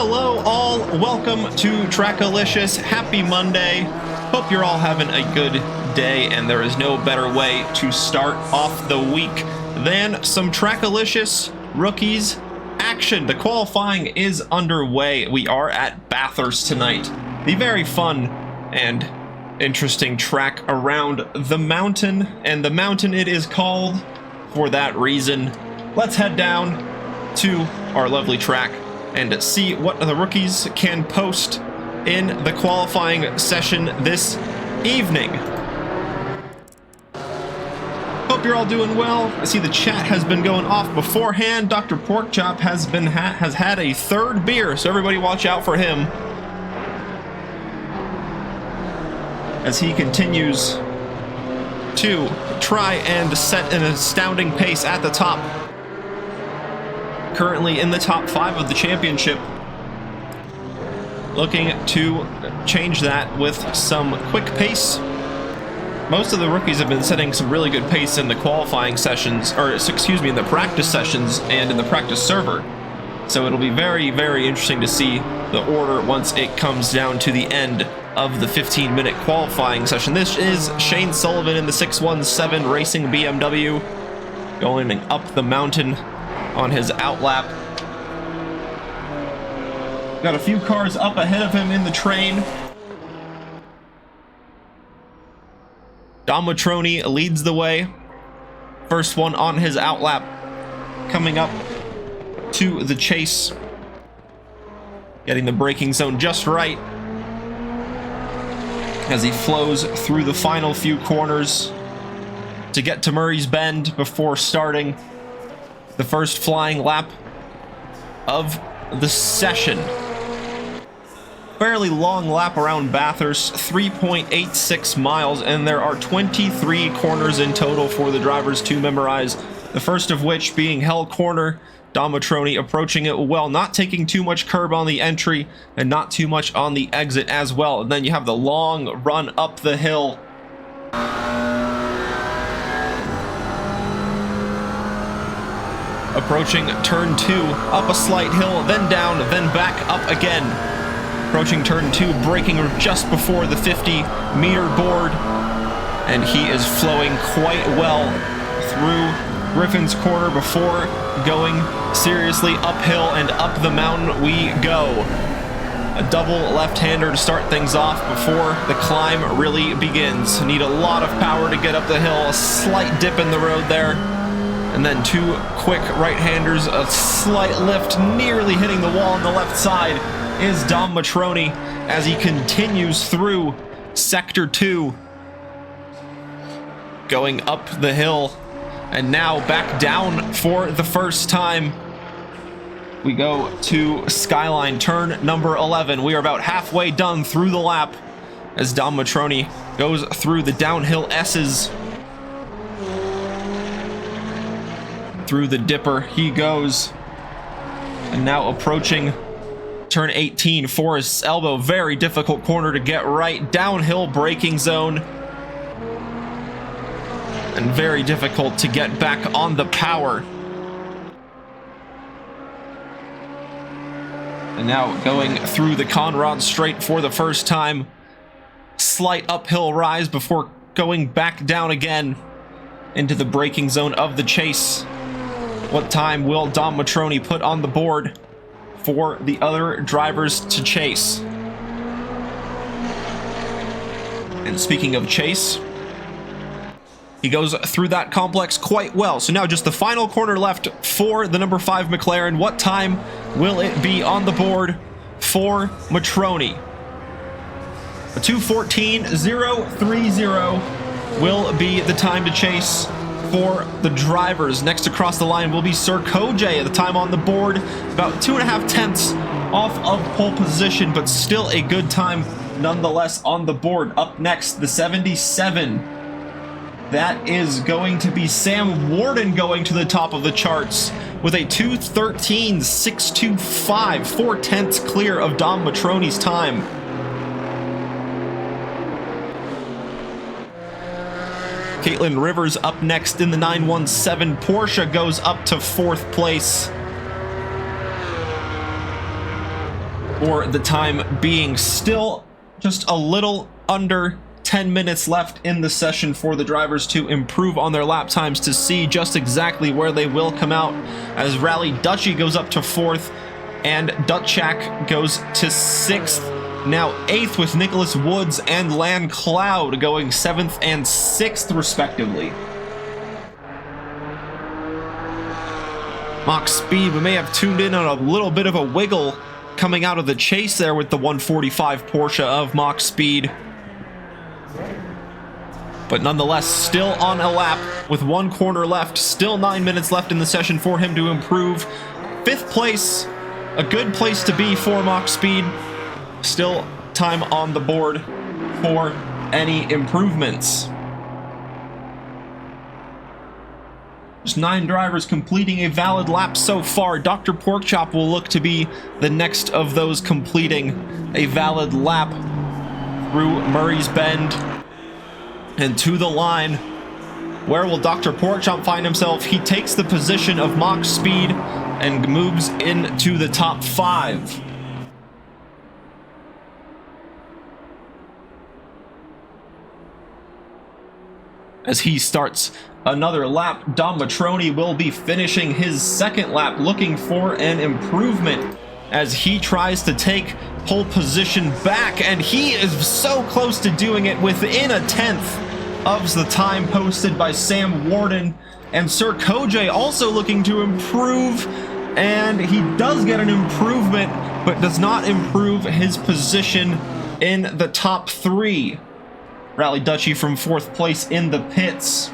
Hello all, welcome to Trackalicious. Happy Monday. Hope you're all having a good day, and there is no better way to start off the week than some Trackalicious rookies action. The qualifying is underway. We are at Bathurst tonight. The very fun and interesting track around the mountain, and the mountain it is called for that reason. Let's head down to our lovely track and see what the rookies can post in the qualifying session this evening. Hope you're all doing well. I see the chat has been going off beforehand. Dr. Porkchop has had a third beer, so everybody watch out for him as he continues to try and set an astounding pace at the top. Currently in the top 5 of the championship, looking to change that with some quick pace. Most of the rookies have been setting some really good pace in the qualifying sessions, or excuse me, in the practice sessions and in the practice server. So it'll be very, very interesting to see the order once it comes down to the end of the 15-minute qualifying session. This is Shane Sullivan in the 617 Racing BMW going up the mountain on his outlap. Got a few cars up ahead of him in the train. Dom Matroni leads the way. First one on his outlap, coming up to the chase. Getting the braking zone just right as he flows through the final few corners to get to Murray's Bend before starting the first flying lap of the session. Fairly long lap around Bathurst, 3.86 miles, and there are 23 corners in total for the drivers to memorize. The first of which being Hell Corner. Dom Matroni approaching it well, not taking too much curb on the entry and not too much on the exit as well. And then you have the long run up the hill. Approaching turn 2, up a slight hill, then down, then back up again. Approaching turn 2, braking just before the 50-meter board, and he is flowing quite well through Griffin's Corner before going seriously uphill, and up the mountain we go. A double left-hander to start things off before the climb really begins. Need a lot of power to get up the hill, a slight dip in the road there. And then 2 quick right-handers, a slight lift, nearly hitting the wall on the left side is Dom Matroni as he continues through Sector 2. Going up the hill, and now back down for the first time. We go to Skyline, turn number 11. We are about halfway done through the lap as Dom Matroni goes through the downhill S's. Through the dipper he goes, and now approaching turn 18, Forrest's Elbow. Very difficult corner to get right, downhill braking zone, and very difficult to get back on the power. And now going through the Conrad Straight for the first time. Slight uphill rise before going back down again into the braking zone of the chase. What time will Dom Matroni put on the board for the other drivers to chase? And speaking of chase, he goes through that complex quite well. So now just the final corner left for the number 5 McLaren. What time will it be on the board for Matroni? A 2:14.030 will be the time to chase for the drivers. Next across the line will be Sir Kojay at the time on the board, about 2.5 tenths off of pole position, but still a good time nonetheless on the board. Up next, the 77. That is going to be Sam Warden going to the top of the charts with a 2:13.625, 4 tenths clear of Dom Matroni's time. Caitlin Rivers up next in the 917. Porsche goes up to 4th place. for the time being. Still just a little under 10 minutes left in the session for the drivers to improve on their lap times to see just exactly where they will come out, as Rally Dutchy goes up to 4th and Dutchak goes to 6th. Now 8th with Nicholas Woods and Lan Cloud going 7th and 6th respectively. Mach Speed, we may have tuned in on a little bit of a wiggle coming out of the chase there with the 145 Porsche of Mach Speed. But nonetheless, still on a lap with 1 corner left. Still 9 minutes left in the session for him to improve. 5th place, a good place to be for Mach Speed. Still time on the board for any improvements. There's 9 drivers completing a valid lap so far. Dr. Porkchop will look to be the next of those completing a valid lap through Murray's Bend and to the line. Where will Dr. Porkchop find himself? He takes the position of Mach Speed and moves into the top 5. As he starts another lap, Dom Matroni will be finishing his 2nd lap, looking for an improvement as he tries to take pole position back, and he is so close to doing it, within a 10th of the time posted by Sam Warden. And Sir Koj also looking to improve, and he does get an improvement, but does not improve his position in the top 3. Rally Dutchy from 4th place in the pits.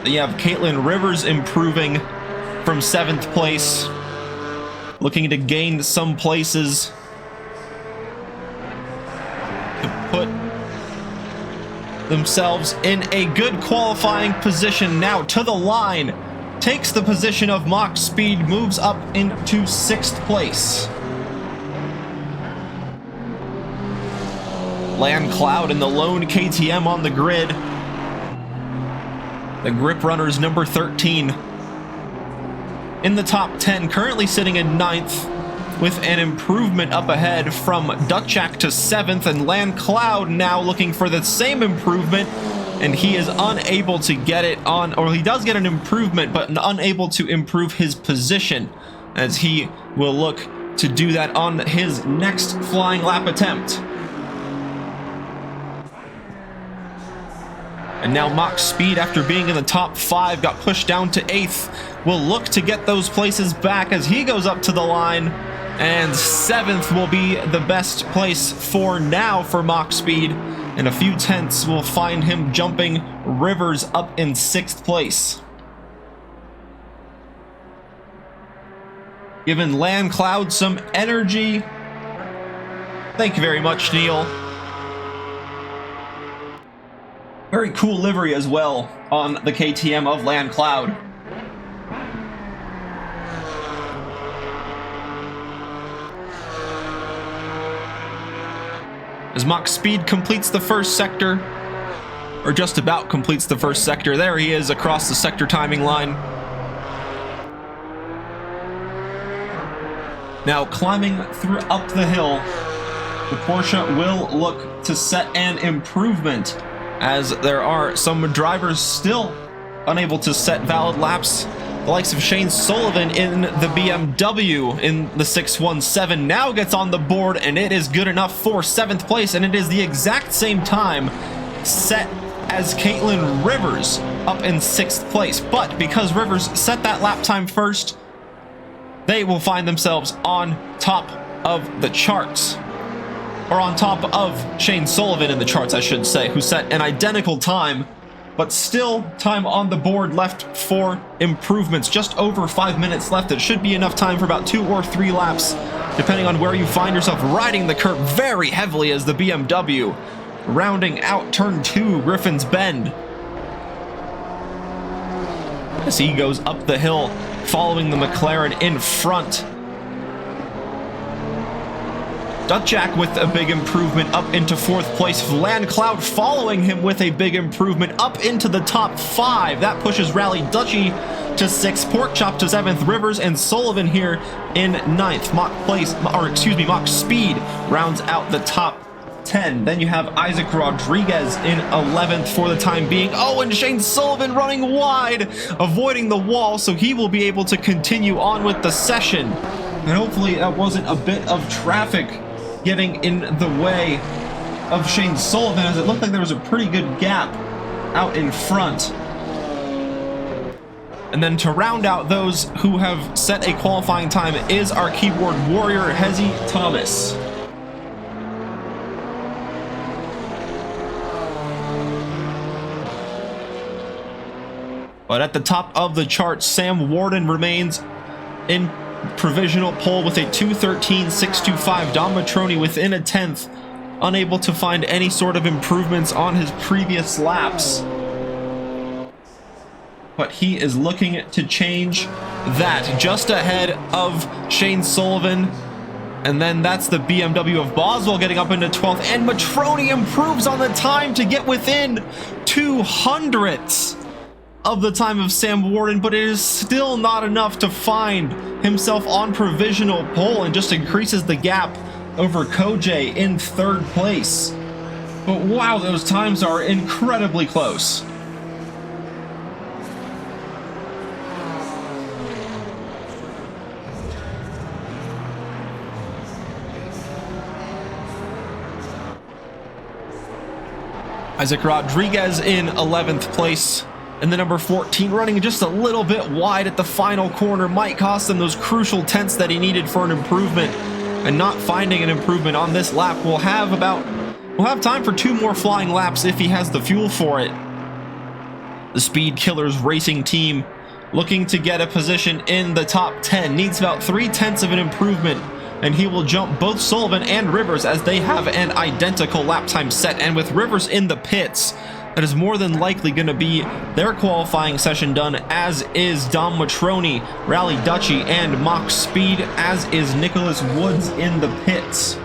You have Caitlin Rivers improving from 7th place, looking to gain some places to put themselves in a good qualifying position. Now to the line, takes the position of Mach Speed, moves up into 6th place. Lan Cloud in the lone KTM on the grid. The Grip Runners number 13 in the top 10, currently sitting in 9th with an improvement up ahead from Dutchak to 7th, and Lan Cloud now looking for the same improvement, and he is unable to get it on, or he does get an improvement but unable to improve his position, as he will look to do that on his next flying lap attempt. And now Mach Speed, after being in the top 5, got pushed down to 8th. Will look to get those places back as he goes up to the line. And 7th will be the best place for now for Mach Speed. And a few tenths will find him jumping Rivers up in 6th place. Giving Lan Cloud some energy. Thank you very much, Neil. Very cool livery as well on the KTM of Lan Cloud. As Mach Speed completes the first sector, or just about completes the first sector, there he is across the sector timing line. Now climbing up the hill, the Porsche will look to set an improvement, as there are some drivers still unable to set valid laps. The likes of Shane Sullivan in the BMW in the 617 now gets on the board, and it is good enough for 7th place, and it is the exact same time set as Caitlin Rivers up in 6th place. But because Rivers set that lap time first, they will find themselves on top of the charts. Or on top of Shane Sullivan in the charts, I should say, who set an identical time, but still time on the board left for improvements. Just over 5 minutes left. It should be enough time for about 2 or 3 laps, depending on where you find yourself, riding the curb very heavily as the BMW rounding out turn 2, Griffin's Bend. As he goes up the hill, following the McLaren in front. Dutchak with a big improvement up into 4th place. Lan Cloud following him with a big improvement up into the top 5. That pushes Rally Dutchy to 6th, Porkchop to 7th, Rivers and Sullivan here in 9th. Mock Speed rounds out the top 10. Then you have Isaac Rodriguez in 11th for the time being. Oh, and Shane Sullivan running wide, avoiding the wall, so he will be able to continue on with the session. And hopefully that wasn't a bit of traffic getting in the way of Shane Sullivan, as it looked like there was a pretty good gap out in front. And then to round out those who have set a qualifying time is our keyboard warrior, Hezi Thomas. But at the top of the chart, Sam Warden remains in provisional pole with a 2:13.625. Dom Matroni within a 10th, unable to find any sort of improvements on his previous laps. But he is looking to change that, just ahead of Shane Sullivan. And then that's the BMW of Boswell getting up into 12th, and Matroni improves on the time to get within 200ths of the time of Sam Warden, but it is still not enough to find himself on provisional pole, and just increases the gap over Kojay in 3rd place. But wow, those times are incredibly close. Isaac Rodriguez in 11th place. And the number 14 running just a little bit wide at the final corner might cost him those crucial tenths that he needed for an improvement. And not finding an improvement on this lap will have time for 2 more flying laps if he has the fuel for it. The Speed Killers racing team looking to get a position in the top 10 needs about 3/10ths of an improvement, and he will jump both Sullivan and Rivers as they have an identical lap time set. And with Rivers in the pits, that is more than likely going to be their qualifying session done, as is Dom Matroni, Rally Dutchy, and Mock Speed, as is Nicholas Woods in the pits.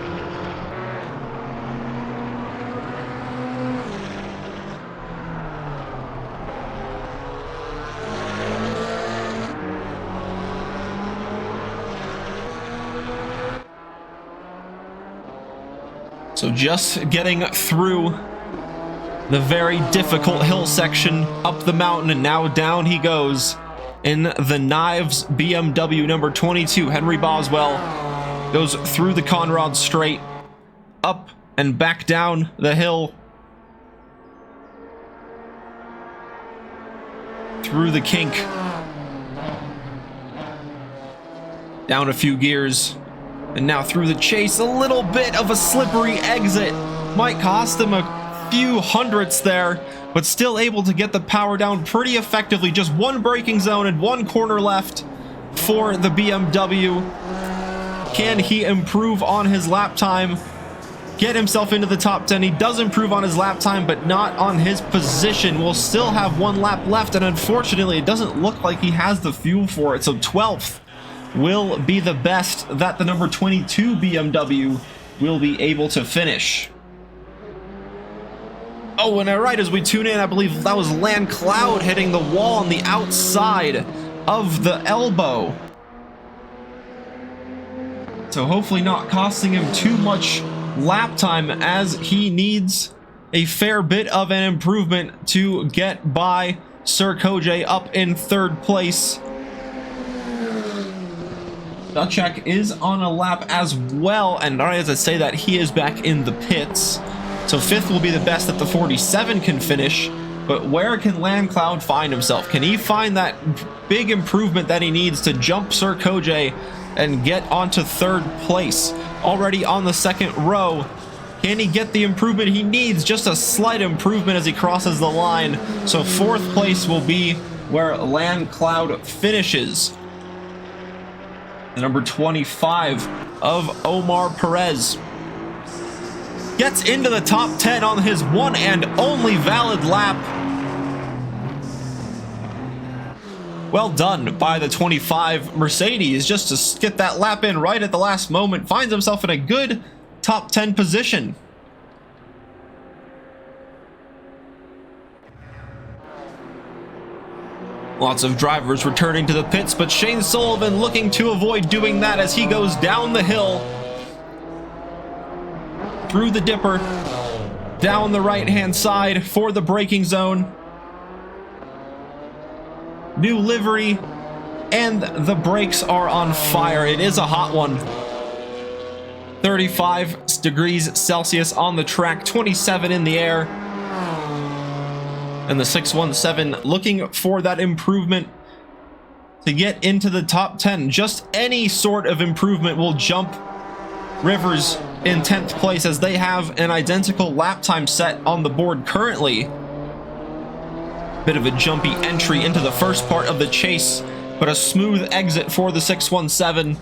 So just getting through the very difficult hill section, up the mountain, and now down he goes in the Knives BMW number 22. Henry Boswell goes through the Conrad straight, up and back down the hill, through the kink, down a few gears, and now through the chase. A little bit of a slippery exit might cost him a few hundredths there, but still able to get the power down pretty effectively. Just 1 braking zone and 1 corner left for the BMW. Can he improve on his lap time, get himself into the top 10? He does improve on his lap time, but not on his position. We'll still have 1 lap left, and unfortunately it doesn't look like he has the fuel for it. So 12th will be the best that the number 22 BMW will be able to finish. Oh, and right as we tune in, I believe that was Land Cloud hitting the wall on the outside of the elbow. So hopefully not costing him too much lap time, as he needs a fair bit of an improvement to get by Sir Kojay up in 3rd place. Dutchak is on a lap as well, and right as I say that, he is back in the pits. So 5th will be the best that the 47 can finish, but where can Landcloud find himself? Can he find that big improvement that he needs to jump Sir Kojay and get onto 3rd place? Already on the 2nd row, can he get the improvement he needs? Just a slight improvement as he crosses the line. So 4th place will be where Landcloud finishes. The number 25 of Omar Perez gets into the top 10 on his 1 and only valid lap. Well done by the 25 Mercedes, just to get that lap in right at the last moment. Finds himself in a good top 10 position. Lots of drivers returning to the pits, but Shane Sullivan looking to avoid doing that as he goes down the hill, through the dipper, down the right-hand side for the braking zone. New livery, and the brakes are on fire. It is a hot one. 35 degrees Celsius on the track, 27 in the air. And the 617 looking for that improvement to get into the top 10. Just any sort of improvement will jump Rivers in 10th place, as they have an identical lap time set on the board currently. Bit of a jumpy entry into the first part of the chase, but a smooth exit for the 617.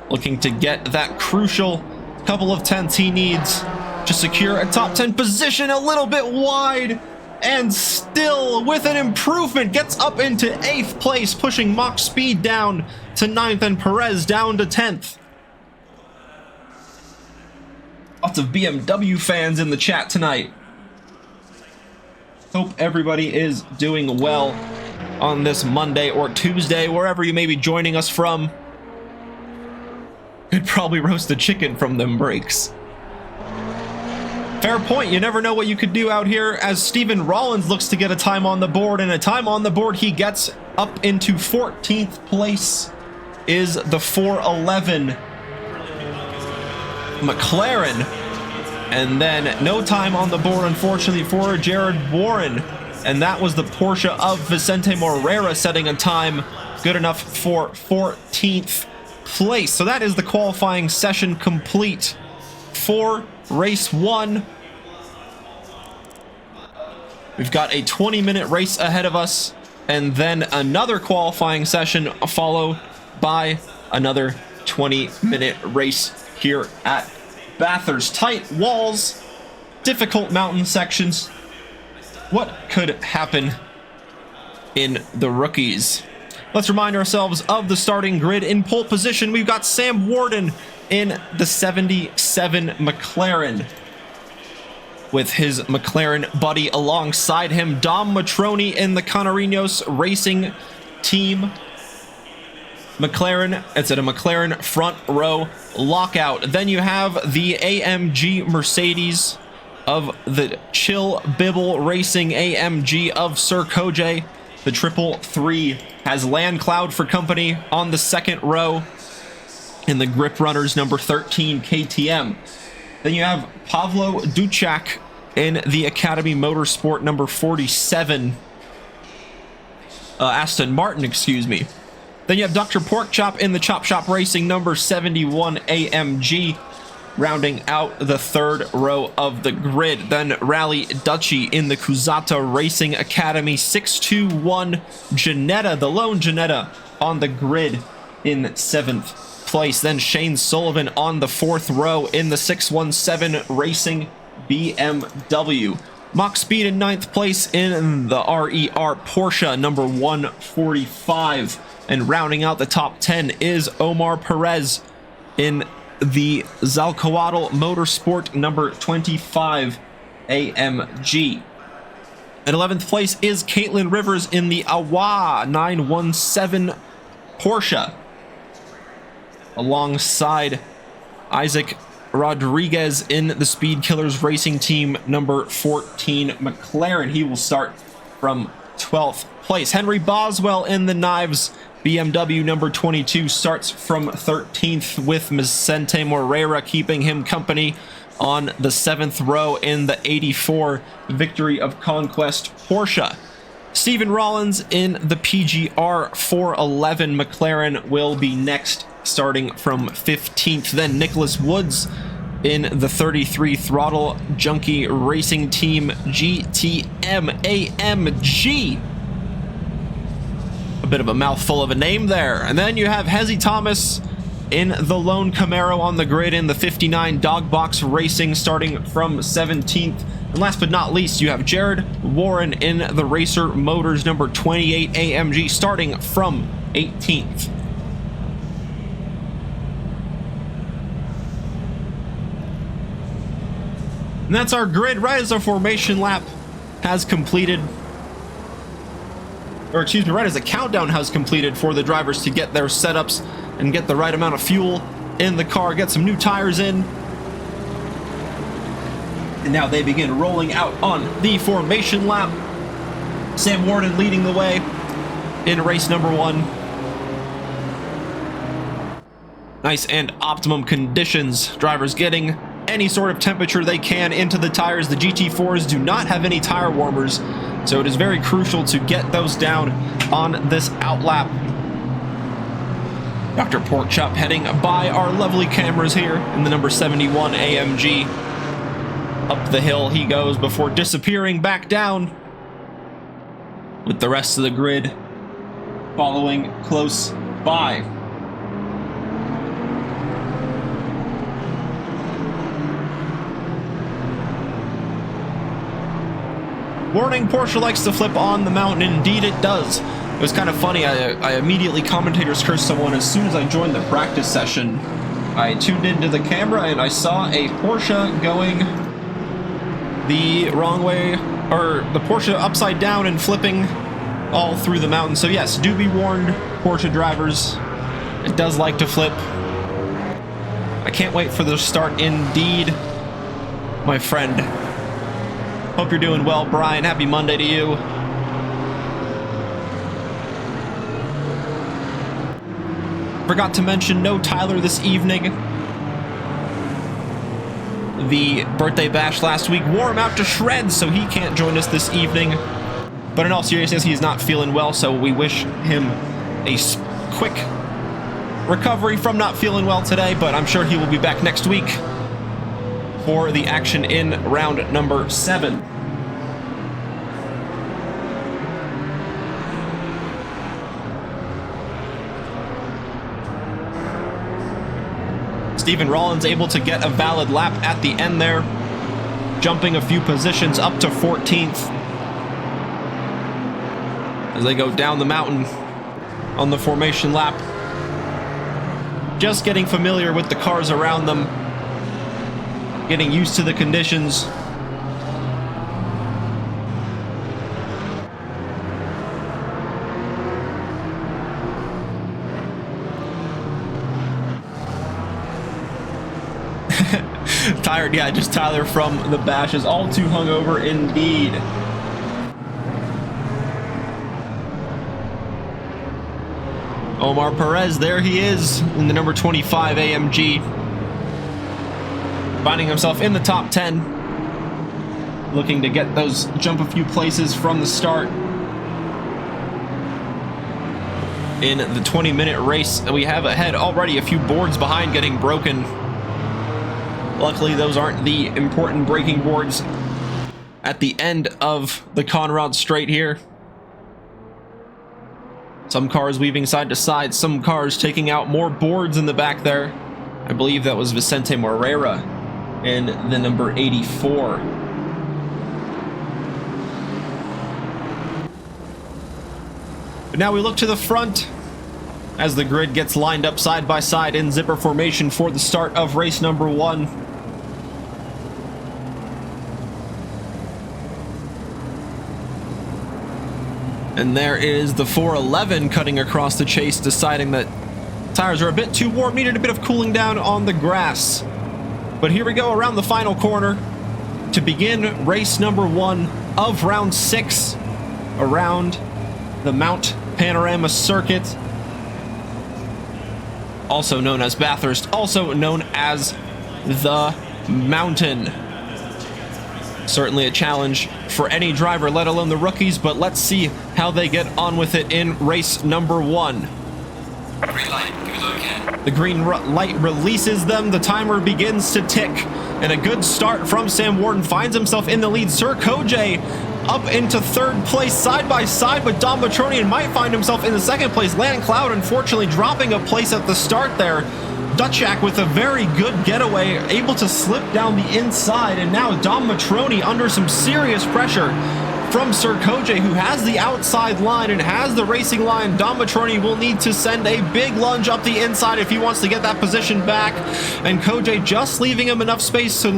Looking to get that crucial couple of tenths he needs to secure a top 10 position. A little bit wide, and still with an improvement gets up into 8th place, pushing Mach Speed down to 9th and Perez down to 10th. Lots of BMW fans in the chat tonight. Hope everybody is doing well on this Monday or Tuesday, wherever you may be joining us from. Could probably roast a chicken from them brakes. Fair point. You never know what you could do out here, as Steven Rollins looks to get a time on the board, and a time on the board he gets up into 14th place is the 411 McLaren. And then no time on the board, unfortunately, for Jared Warren, and that was the Porsche of Vicente Morera setting a time good enough for 14th place. So that is the qualifying session complete for race 1. We've got a 20-minute race ahead of us, and then another qualifying session followed by another 20-minute race here at Bathurst. Tight walls, difficult mountain sections. What could happen in the rookies? Let's remind ourselves of the starting grid. In pole position, we've got Sam Warden in the 77 McLaren, with his McLaren buddy alongside him. Dom Matroni in the Canarinos Racing Team McLaren. It's at a McLaren front row lockout. Then you have the AMG Mercedes of the Chill Bibble Racing AMG of Sir Kojay. The 333 has Land Cloud for company on the second row in the Grip Runners number 13 KTM. Then you have Pavlo Duchak in the Academy Motorsport number 47 Aston Martin, excuse me. Then you have Dr. Porkchop in the Chop Shop Racing number 71 AMG, rounding out the third row of the grid. Then Rally Dutchy in the Cusata Racing Academy 621 Janetta, the lone Janetta, on the grid in 7th place. Then Shane Sullivan on the 4th row in the 617 Racing BMW. Mach Speed in 9th place in the RER Porsche number 145. And rounding out the top 10 is Omar Perez in the Zalcoatl Motorsport number 25 AMG. At 11th place is Caitlin Rivers in the Awa 917 Porsche, alongside Isaac Rodriguez in the Speed Killers Racing Team number 14 McLaren. He will start from 12th place. Henry Boswell in the Knives BMW number 22 starts from 13th, with Vicente Morera keeping him company on the 7th row in the 84 Victory of Conquest Porsche. Stephen Rollins in the PGR 411 McLaren will be next, starting from 15th. Then Nicholas Woods in the 33 Throttle Junkie Racing Team GTM AMG. A bit of a mouthful of a name there. And then you have Hezzy Thomas in the lone Camaro on the grid in the 59 Dogbox Racing, starting from 17th. And last but not least, you have Jared Warren in the Racer Motors number 28 AMG, starting from 18th. And that's our grid right as our formation lap has completed. or excuse me, right as the countdown has completed for the drivers to get their setups and get the right amount of fuel in the car, get some new tires in. And now they begin rolling out on the formation lap. Sam Warden leading the way in race number 1. Nice and optimum conditions. Drivers getting any sort of temperature they can into the tires. The GT4s do not have any tire warmers, so it is very crucial to get those down on this outlap. Dr. Porkchop heading by our lovely cameras here in the number 71 AMG. Up the hill he goes before disappearing back down, with the rest of the grid following close by. Warning, Porsche likes to flip on the mountain. Indeed it does. It was kind of funny. I immediately commentators cursed someone as soon as I joined the practice session. I tuned into the camera and I saw a Porsche going the wrong way, or the Porsche upside down and flipping all through the mountain. So yes, do be warned, Porsche drivers. It does like to flip. I can't wait for the start indeed, my friend. Hope you're doing well, Brian. Happy Monday to you. Forgot to mention, no Tyler this evening. The birthday bash last week wore him out to shreds, so he can't join us this evening. But in all seriousness, he's not feeling well, so we wish him a quick recovery from not feeling well today, but I'm sure he will be back next week for the action in round number 7. Stephen Rollins able to get a valid lap at the end there, jumping a few positions up to 14th as they go down the mountain on the formation lap. Just getting familiar with the cars around them, getting used to the conditions. Tired, yeah, just Tyler from the bash is all too hungover indeed. Omar Perez, there he is in the number 25 AMG, finding himself in the top 10, looking to get those jump a few places from the start in the 20-minute race that we have ahead. Already a few boards behind getting broken. Luckily, those aren't the important braking boards at the end of the Conrad straight here. Some cars weaving side to side, some cars taking out more boards in the back there. I believe that was Vicente Moreira in the number 84. But now we look to the front as the grid gets lined up side by side in zipper formation for the start of race number 1. And there is the 411 cutting across the chase, deciding that tires are a bit too warm, needed a bit of cooling down on the grass. But here we go around the final corner to begin race number 1 of round 6 around the Mount Panorama Circuit, also known as Bathurst, also known as the Mountain. Certainly a challenge for any driver, let alone the rookies, but let's see how they get on with it in race number 1. Green light, go again. The green light releases them, the timer begins to tick, and a good start from Sam Warden finds himself in the lead. Sir Kojay up into 3rd place, side by side with Dom Matronian, might find himself in the 2nd place. Landon Cloud unfortunately dropping a place at the start there. Dutchak with a very good getaway, able to slip down the inside, and now Dom Matroni under some serious pressure from Sir Kojay, who has the outside line and has the racing line. Dom Matroni will need to send a big lunge up the inside if he wants to get that position back, and Kojay just leaving him enough space to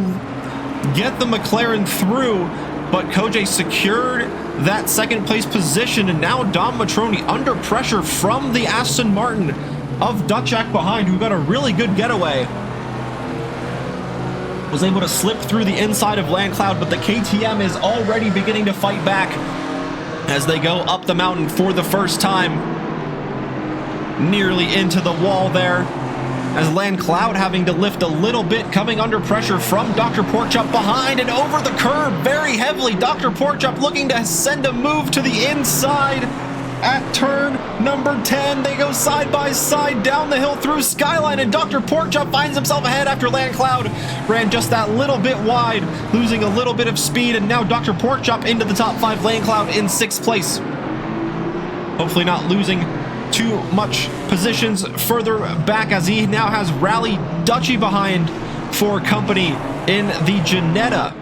get the McLaren through, but Kojay secured that second place position. And now Dom Matroni under pressure from the Aston Martin of Duchak behind, who got a really good getaway. Was able to slip through the inside of Landcloud, but the KTM is already beginning to fight back as they go up the mountain for the first time. Nearly into the wall there, as Landcloud having to lift a little bit, coming under pressure from Dr. Porkchop behind and over the curb very heavily. Dr. Porkchop looking to send a move to the inside at turn number 10. They go side by side down the hill through Skyline, and Dr. Porkchop finds himself ahead after Landcloud ran just that little bit wide, losing a little bit of speed. And now Dr. Porkchop into the top 5, Landcloud in 6th place. Hopefully not losing too much positions further back, as he now has Rally Dutchy behind for company in the Ginetta.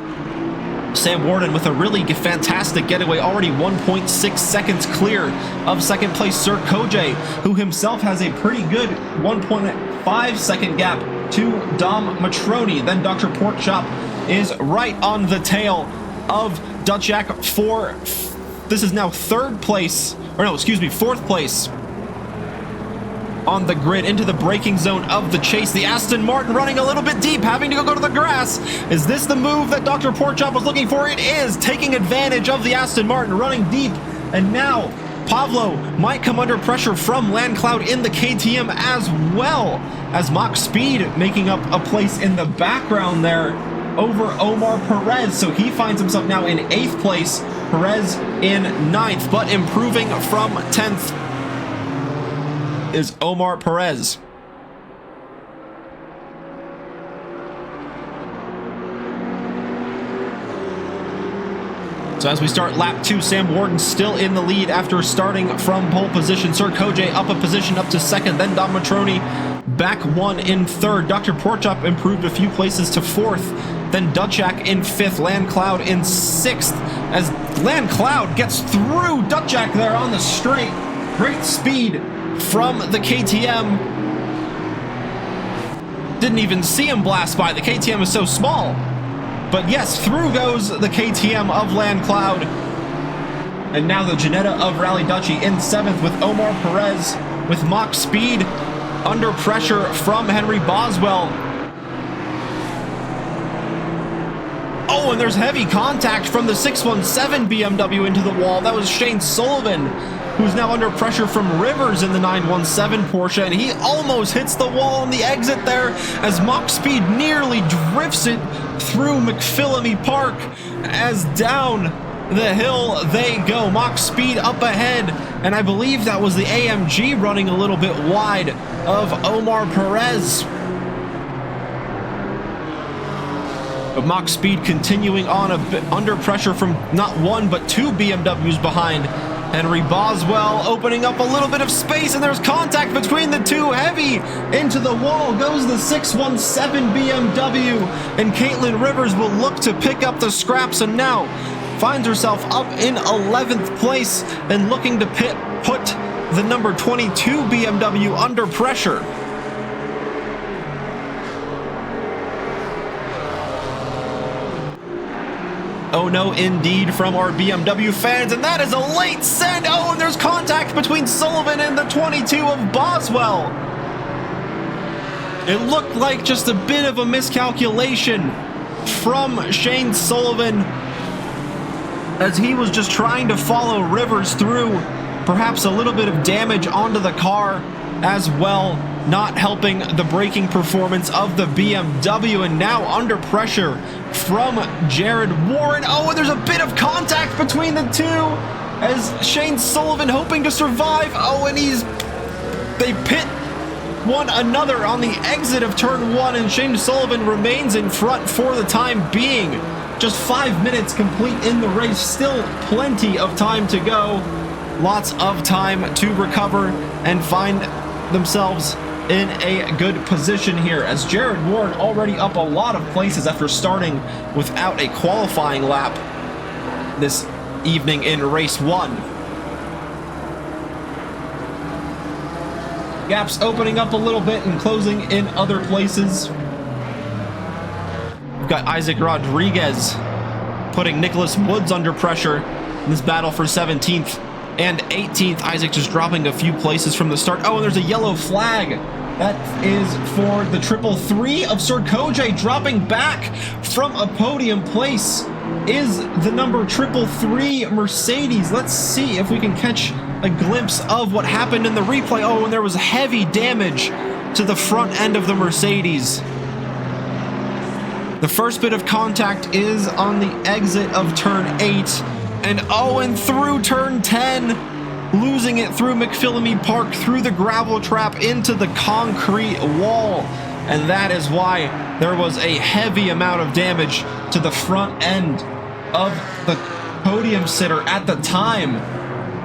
Sam Warden with a really fantastic getaway, already 1.6 seconds clear of second place Sir Kojay, who himself has a pretty good 1.5 second gap to Dom Matroni. Then Dr. Porkchop is right on the tail of Duchak for, this is now 4th place on the grid, into the braking zone of the chase. The Aston Martin running a little bit deep, having to go to the grass. Is this the move that Dr. Porkchop was looking for? It is, taking advantage of the Aston Martin running deep. And now Pavlo might come under pressure from Landcloud in the KTM, as well as Mach Speed making up a place in the background there over Omar Perez. So he finds himself now in 8th place, Perez in 9th, but improving from 10th is Omar Perez. So as we start lap 2, Sam Warden still in the lead after starting from pole position. Sir Kojay up a position up to 2nd, then Dom Matroni back 1 in 3rd. Dr. Porkchop improved a few places to 4th, then Duchak in 5th, Landcloud in 6th, as Landcloud gets through Duchak there on the straight. Great speed from the KTM. Didn't even see him blast by. The KTM is so small. But yes, through goes the KTM of Landcloud. And now the Ginetta of Rally Dutchy in 7th, with Omar Perez with Mach Speed under pressure from Henry Boswell. Oh, and there's heavy contact from the 617 BMW into the wall. That was Shane Sullivan, who's now under pressure from Rivers in the 917 Porsche, and he almost hits the wall on the exit there as Mach Speed nearly drifts it through McPhillamy Park, as down the hill they go. Mach Speed up ahead, and I believe that was the AMG running a little bit wide of Omar Perez. But Mach Speed continuing on a bit under pressure from not 1 but 2 BMWs behind. Henry Boswell opening up a little bit of space, and there's contact between the two. Heavy into the wall goes the 617 BMW, and Caitlin Rivers will look to pick up the scraps, and now finds herself up in 11th place and looking to put the number 22 BMW under pressure. Oh no, indeed, from our BMW fans, and that is a late send. Oh, and there's contact between Sullivan and the 22 of Boswell. It looked like just a bit of a miscalculation from Shane Sullivan, as he was just trying to follow Rivers through. Perhaps a little bit of damage onto the car as well, not helping the braking performance of the BMW. And now under pressure from Jared Warren. Oh, and there's a bit of contact between the two as Shane Sullivan hoping to survive. Oh, and they pit one another on the exit of turn 1, and Shane Sullivan remains in front for the time being. Just 5 minutes complete in the race, still plenty of time to go. Lots of time to recover and find themselves in a good position here, as Jared Warren already up a lot of places after starting without a qualifying lap this evening in race 1. Gaps opening up a little bit and closing in other places. We've got Isaac Rodriguez putting Nicholas Woods under pressure in this battle for 17th and 18th. Isaac just dropping a few places from the start. Oh, and there's a yellow flag. That is for the 333 of Sir Kojay, dropping back from a podium place is the number 333 Mercedes. Let's see if we can catch a glimpse of what happened in the replay. Oh, and there was heavy damage to the front end of the Mercedes. The first bit of contact is on the exit of turn 8, and through turn 10, losing it through McPhillamy Park, through the gravel trap, into the concrete wall. And that is why there was a heavy amount of damage to the front end of the podium sitter at the time.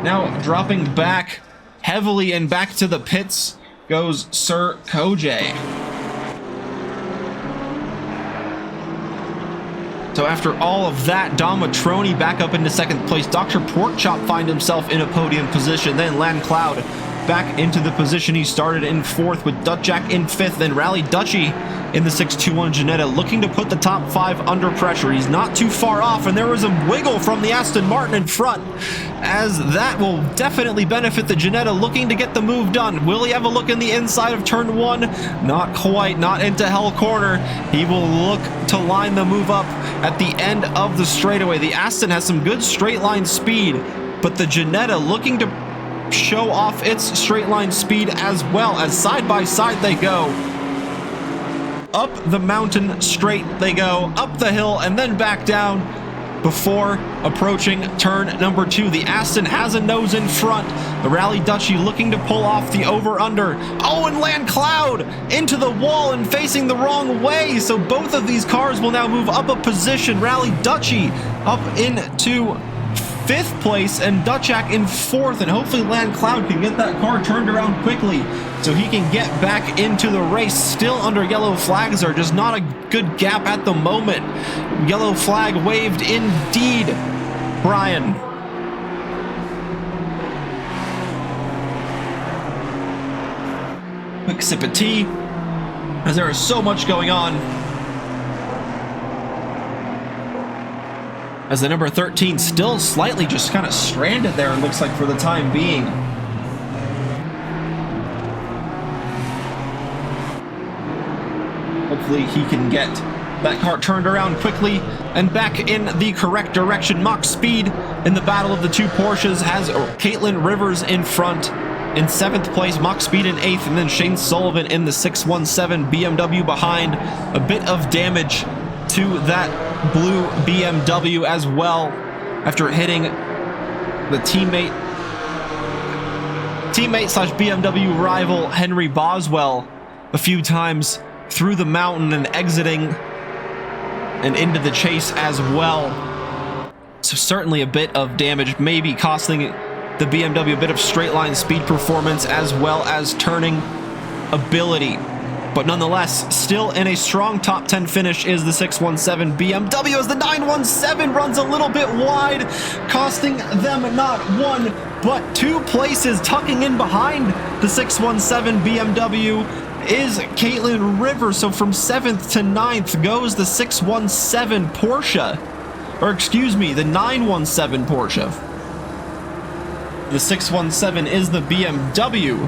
Now dropping back heavily and back to the pits goes Sir Kojay. So after all of that, Dom Matroni back up into second place. Dr. Porkchop find himself in a podium position. Then Lan Cloud back into the position he started in fourth, with Dutchjack in fifth. Then Rally Dutchy in the 621 Ginetta, looking to put the top 5 under pressure. He's not too far off, and there was a wiggle from the Aston Martin in front, as that will definitely benefit the Ginetta, looking to get the move done. Will he have a look in the inside of turn 1? Not quite, not into Hell Corner. He will look to line the move up at the end of the straightaway. The Aston has some good straight line speed, but the Ginetta looking to show off its straight line speed as well, as side by side they go. Up the mountain straight they go, up the hill and then back down before approaching turn number 2. The Aston has a nose in front. The Rally Dutchy looking to pull off the over-under. Oh, and Lan Cloud into the wall and facing the wrong way. So both of these cars will now move up a position. Rally Dutchy up into 5th place and Dutchak in 4th, and hopefully Lan Cloud can get that car turned around quickly so he can get back into the race. Still under yellow flags, are just not a good gap at the moment. Yellow flag waved indeed, Brian. Quick sip of tea, as there is so much going on. As the number 13 still slightly just kind of stranded there, it looks like, for the time being. Hopefully he can get that car turned around quickly and back in the correct direction. Mach Speed in the battle of the 2 Porsches has Caitlin Rivers in front in 7th place, Mach Speed in 8th, and then Shane Sullivan in the 617 BMW behind. A bit of damage to that blue BMW as well, after hitting the teammate slash BMW rival Henry Boswell a few times through the mountain and exiting and into the chase as well. So certainly a bit of damage, maybe costing the BMW a bit of straight line speed performance as well as turning ability. But nonetheless, still in a strong top 10 finish is the 617 BMW, as the 917 runs a little bit wide, costing them not 1, but 2 places. Tucking in behind the 617 BMW is Caitlin Rivers. So from 7th to 9th goes the 617 Porsche. Or excuse me, the 917 Porsche. The 617 is the BMW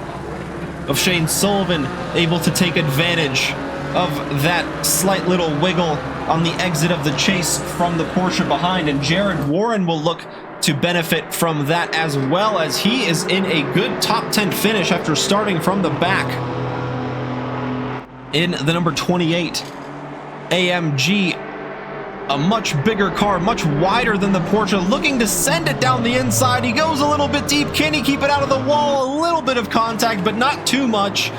of Shane Sullivan, able to take advantage of that slight little wiggle on the exit of the chase from the Porsche behind, and Jared Warren will look to benefit from that as well, as he is in a good top 10 finish after starting from the back in the number 28 AMG. A much bigger car, much wider than the Porsche, looking to send it down the inside. He goes a little bit deep. Can he keep it out of the wall? A little bit of contact, but not too much.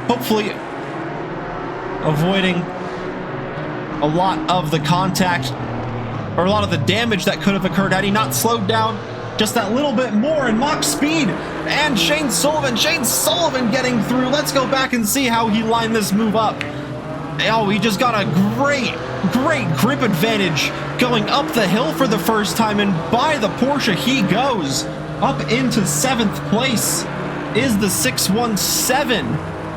Hopefully avoiding a lot of the contact, or a lot of the damage that could have occurred had he not slowed down just that little bit more. And Mach Speed and Shane Sullivan getting through. Let's go back and see how he lined this move up. Oh, he just got a great grip advantage going up the hill for the first time, and by the Porsche he goes. Up into 7th place is the 617,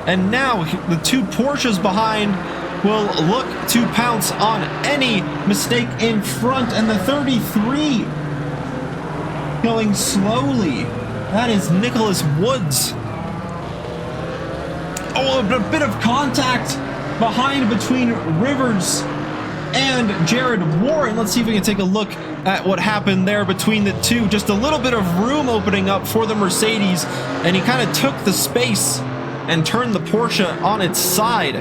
and now the 2 Porsches behind will look to pounce on any mistake in front, and the 33 going slowly. That is Nicholas Woods. Oh, a bit of contact behind between Rivers and Jared Warren. Let's see if we can take a look at what happened there between the two. Just a little bit of room opening up for the Mercedes, and he kind of took the space and turned the Porsche on its side.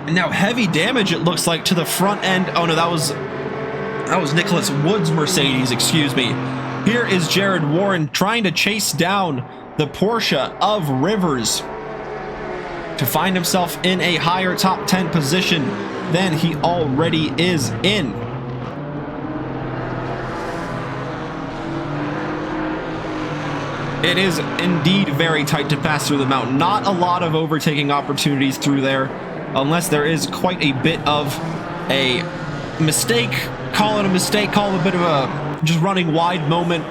And now heavy damage, it looks like, to the front end. Oh no, that was Nicholas Woods' Mercedes, excuse me. Here is Jared Warren trying to chase down the Porsche of Rivers to find himself in a higher top 10 position than he already is in. It is indeed very tight to pass through the mountain. Not a lot of overtaking opportunities through there, unless there is quite a bit of a mistake. Call it a mistake, call it a bit of a just running wide moment.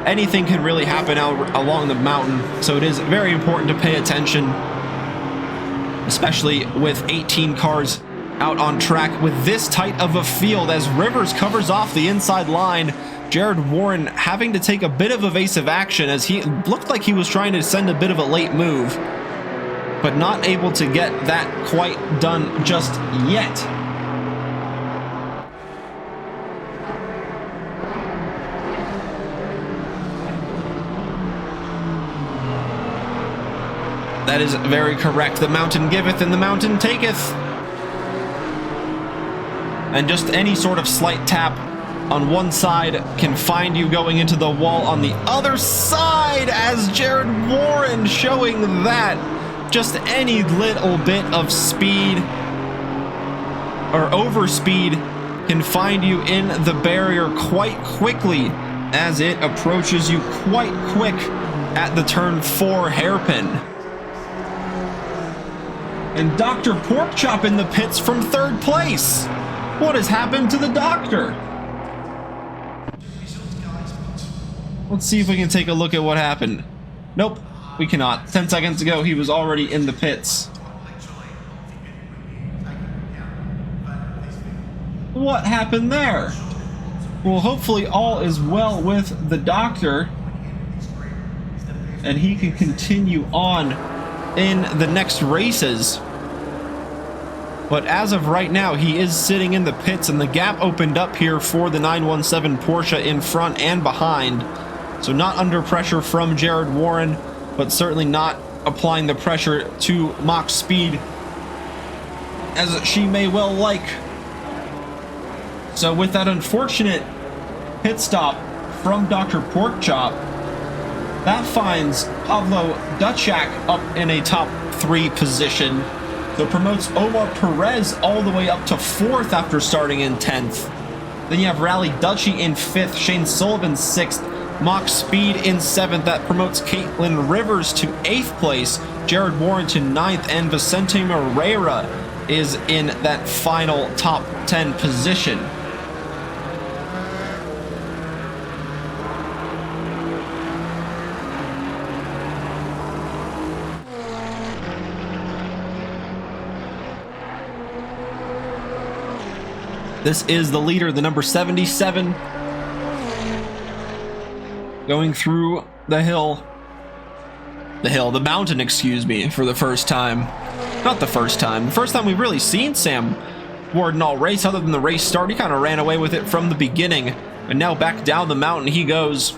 Anything can really happen out along the mountain, so it is very important to pay attention, especially with 18 cars out on track with this tight of a field. As Rivers covers off the inside line, Jared Warren having to take a bit of evasive action, as he looked like he was trying to send a bit of a late move, but not able to get that quite done just yet. That is very correct. The mountain giveth and the mountain taketh. And just any sort of slight tap on one side can find you going into the wall on the other side, as Jared Warren showing that just any little bit of speed or overspeed can find you in the barrier quite quickly, as it approaches you quite quick at the turn 4 hairpin. And Dr. Porkchop in the pits from 3rd place. What has happened to the doctor? Let's see if we can take a look at what happened. Nope, we cannot. 10 seconds ago, he was already in the pits. What happened there? Well, hopefully all is well with the doctor, and he can continue on in the next races. But as of right now, he is sitting in the pits, and the gap opened up here for the 917 Porsche in front and behind. So not under pressure from Jared Warren, but certainly not applying the pressure to Mach Speed as she may well like. So with that unfortunate pit stop from Dr. Porkchop, that finds Pavlo Duchak up in a top 3 position. So promotes Omar Perez all the way up to 4th after starting in 10th. Then you have Rally Dutchy in 5th, Shane Sullivan 6th, Mach Speed in 7th. That promotes Caitlin Rivers to 8th place, Jared Warren to 9th, and Vicente Moreira is in that final top 10 position. This is the leader, the number 77, going through the mountain, excuse me, for the first time. Not the first time. The first time we've really seen Sam Warden all race, other than the race start. He kind of ran away with it from the beginning, and now back down the mountain he goes.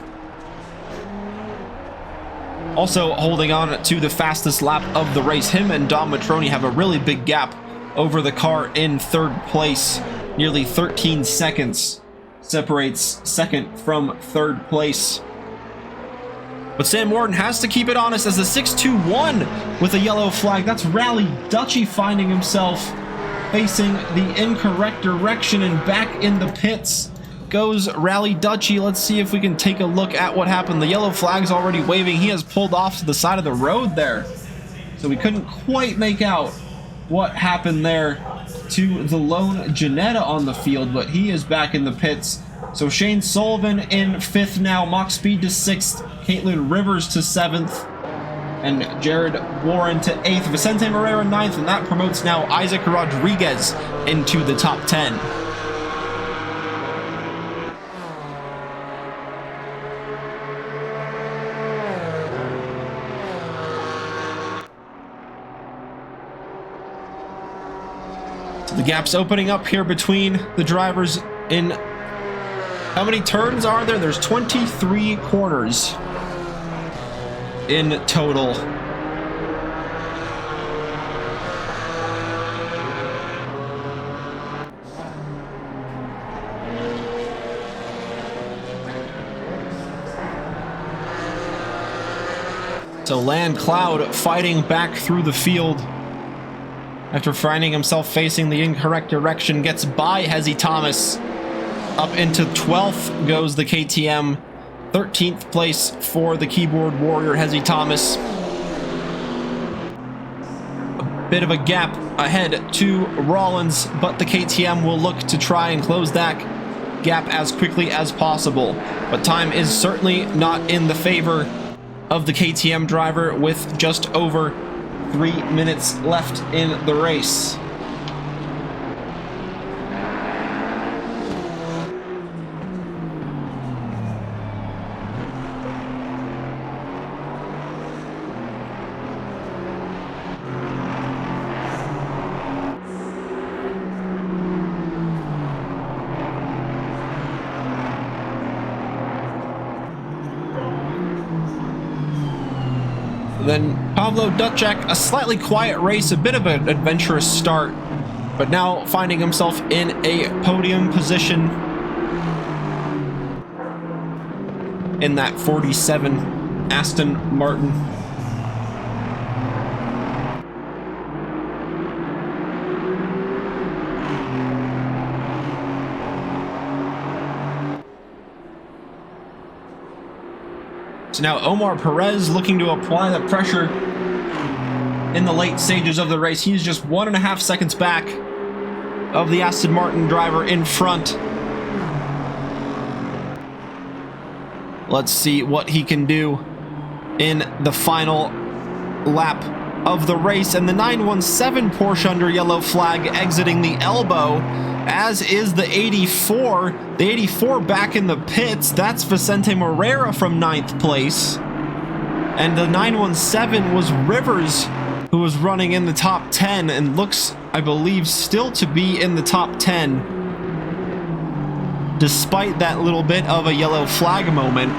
Also holding on to the fastest lap of the race. Him and Dom Matroni have a really big gap over the car in 3rd place. Nearly 13 seconds separates 2nd from 3rd place. But Sam Warden has to keep it honest as the 6-2-1 with a yellow flag. That's Rally Dutchy finding himself facing the incorrect direction, and back in the pits goes Rally Dutchy. Let's see if we can take a look at what happened. The yellow flag's already waving. He has pulled off to the side of the road there, so we couldn't quite make out what happened there to the lone Janetta on the field, but he is back in the pits. So Shane Sullivan in 5th now, Mach Speed to 6th, Caitlin Rivers to 7th, and Jared Warren to 8th, Vicente Moreira 9th, and that promotes now Isaac Rodriguez into the top 10. So the gap's opening up here between the drivers in... How many turns are there? There's 23 corners in total. So Land Cloud fighting back through the field after finding himself facing the incorrect direction, gets by Hezzy Thomas. Up into 12th goes the KTM. 13th place for the keyboard warrior Hezzy Thomas. A bit of a gap ahead to Rollins, but the KTM will look to try and close that gap as quickly as possible. But time is certainly not in the favor of the KTM driver with just over 3 minutes left in the race. Then Pavlo Duchek, a slightly quiet race, a bit of an adventurous start, but now finding himself in a podium position in that 47 Aston Martin. So now Omar Perez looking to apply the pressure in the late stages of the race. He's just 1.5 seconds back of the Aston Martin driver in front. Let's see what he can do in the final lap of the race. And the 917 Porsche under yellow flag exiting the elbow, as is the 84. The 84 back in the pits. That's Vicente Moreira from 9th place. And the 917 was Rivers, who was running in the top 10 and looks, I believe, still to be in the top 10, despite that little bit of a yellow flag moment.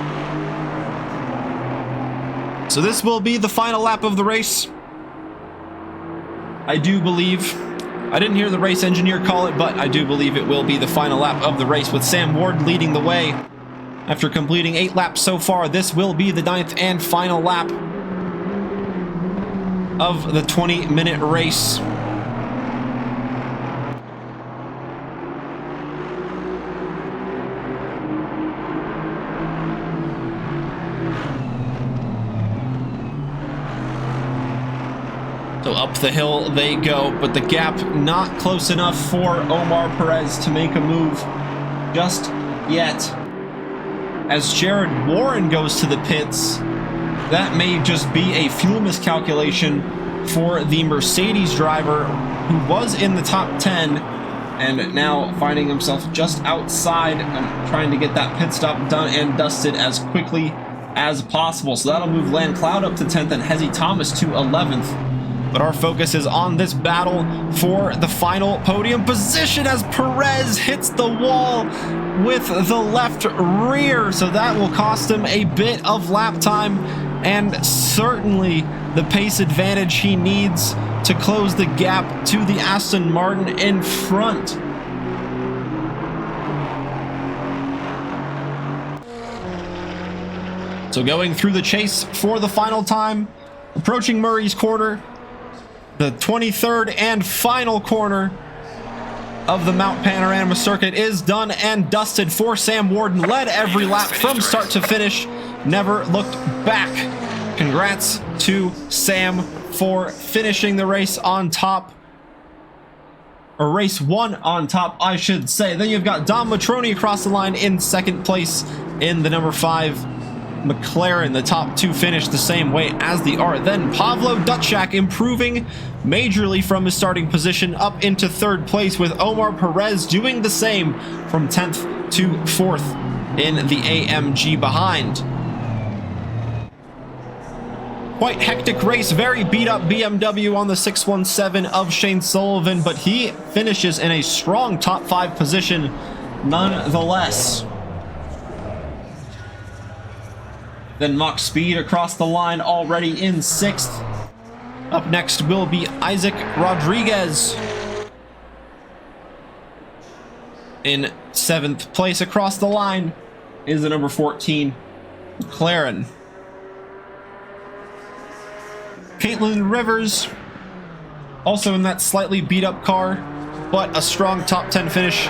So this will be the final lap of the race. I do believe, I didn't hear the race engineer call it, but I do believe it will be the final lap of the race with Sam Ward leading the way. After completing 8 laps so far, this will be the 9th and final lap of the 20-minute race. So up the hill they go, but the gap not close enough for Omar Perez to make a move just yet. As Jared Warren goes to the pits, that may just be a fuel miscalculation for the Mercedes driver who was in the top 10 and now finding himself just outside and trying to get that pit stop done and dusted as quickly as possible. So that'll move Land Cloud up to 10th and Hezzy Thomas to 11th. But our focus is on this battle for the final podium position as Perez hits the wall with the left rear. So that will cost him a bit of lap time and certainly the pace advantage he needs to close the gap to the Aston Martin in front. So going through the chase for the final time, approaching Murray's Corner, the 23rd and final corner of the Mount Panorama circuit is done and dusted for Sam Warden. Led every lap from start to finish, never looked back. Congrats to Sam for finishing the race on top, or race 1 on top, I should say. Then you've got Dom Matroni across the line in 2nd place in the number 5 McLaren. The top 2 finished the same way as the are. Then Pavlo Duchek improving majorly from his starting position up into 3rd place, with Omar Perez doing the same from 10th to 4th in the AMG behind. Quite hectic race, very beat up BMW on the 617 of Shane Sullivan, but he finishes in a strong top 5 position nonetheless. Then Mach Speed across the line already in 6th. Up next will be Isaac Rodriguez in 7th place. Across the line is the number 14 McLaren. Caitlin Rivers, also in that slightly beat up car, but a strong top 10 finish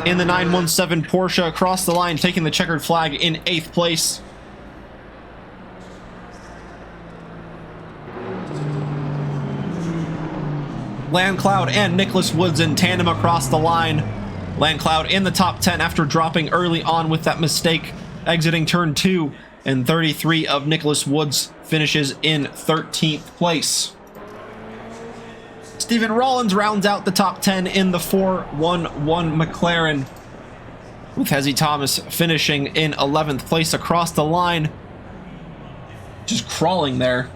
in the 917 Porsche, across the line, taking the checkered flag in 8th place. Landcloud and Nicholas Woods in tandem across the line. Landcloud in the top 10 after dropping early on with that mistake, exiting turn 2, and 33 of Nicholas Woods finishes in 13th place. Stephen Rollins rounds out the top 10 in the 411 McLaren, with Hezzy Thomas finishing in 11th place across the line. Just crawling there.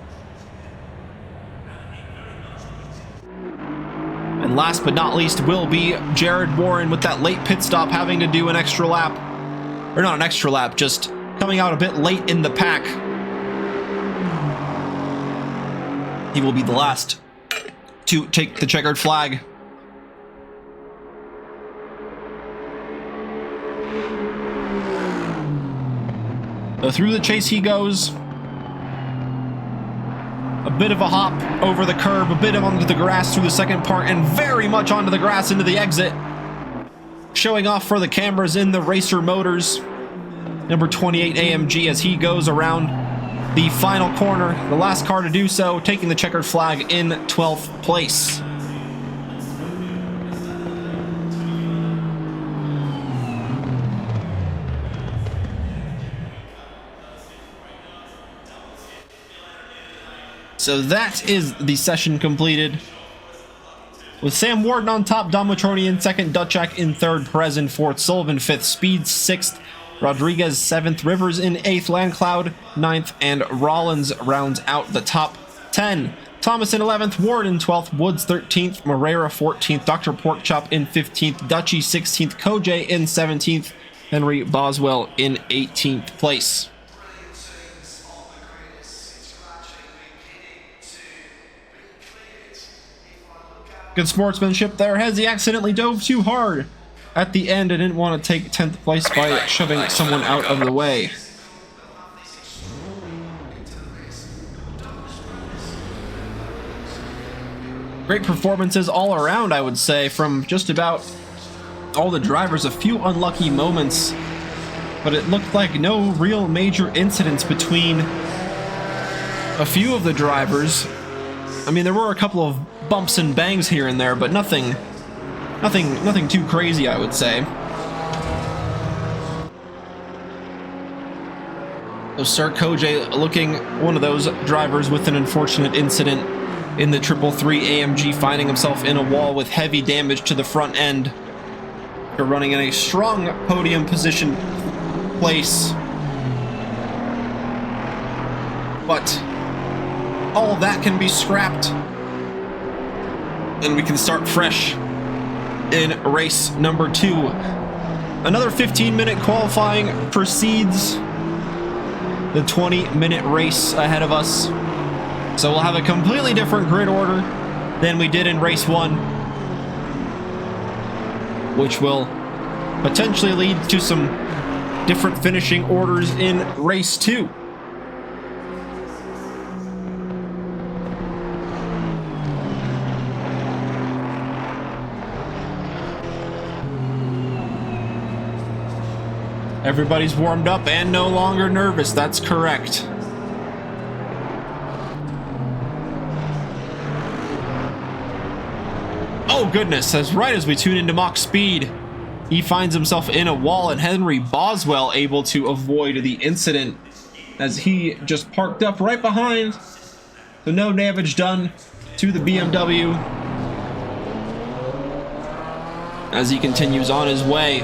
And last but not least will be Jared Warren with that late pit stop, having to do an extra lap. Or not an extra lap, just coming out a bit late in the pack. He will be the last to take the checkered flag. So through the chase he goes. A bit of a hop over the curb, a bit of onto the grass through the second part, and very much onto the grass into the exit. Showing off for the cameras in the Racer Motors, number 28 AMG, as he goes around the final corner, the last car to do so, taking the checkered flag in 12th place. So that is the session completed, with Sam Warden on top, Dom Matroni in 2nd, Dutchak in 3rd, Perez in 4th, Sullivan 5th, Speed 6th, Rodriguez 7th, Rivers in 8th, Landcloud 9th, and Rollins rounds out the top 10. Thomas in 11th, Ward in 12th, Woods 13th, Moreira 14th, Dr. Porkchop in 15th, Dutchy 16th, Kojay in 17th, Henry Boswell in 18th place. Good sportsmanship there. Hezzy accidentally dove too hard at the end and didn't want to take 10th place by shoving someone out of the way. Great performances all around, I would say, from just about all the drivers. A few unlucky moments, but it looked like no real major incidents between a few of the drivers. I mean, there were a couple of bumps and bangs here and there, but nothing too crazy, I would say. So Sir Kojay looking one of those drivers with an unfortunate incident in the 333 AMG, finding himself in a wall with heavy damage to the front end. They're running in a strong podium position place, but all of that can be scrapped, and we can start fresh in race number 2. Another 15-minute qualifying precedes the 20-minute race ahead of us. So we'll have a completely different grid order than we did in race 1, which will potentially lead to some different finishing orders in race 2. Everybody's warmed up and no longer nervous. That's correct. Oh goodness, right as we tune into Mach Speed, he finds himself in a wall, and Henry Boswell able to avoid the incident as he just parked up right behind. So no damage done to the BMW as he continues on his way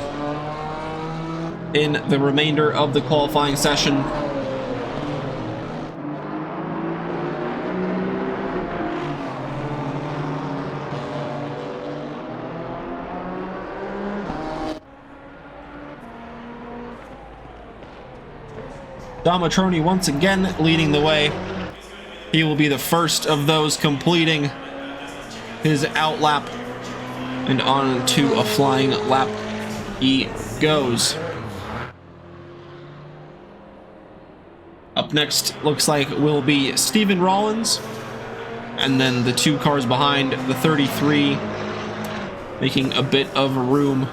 in the remainder of the qualifying session. Domatroni once again leading the way. He will be the first of those completing his outlap, and on to a flying lap he goes. Up next looks like will be Stephen Rollins, and then the 2 cars behind, the 33, making a bit of room.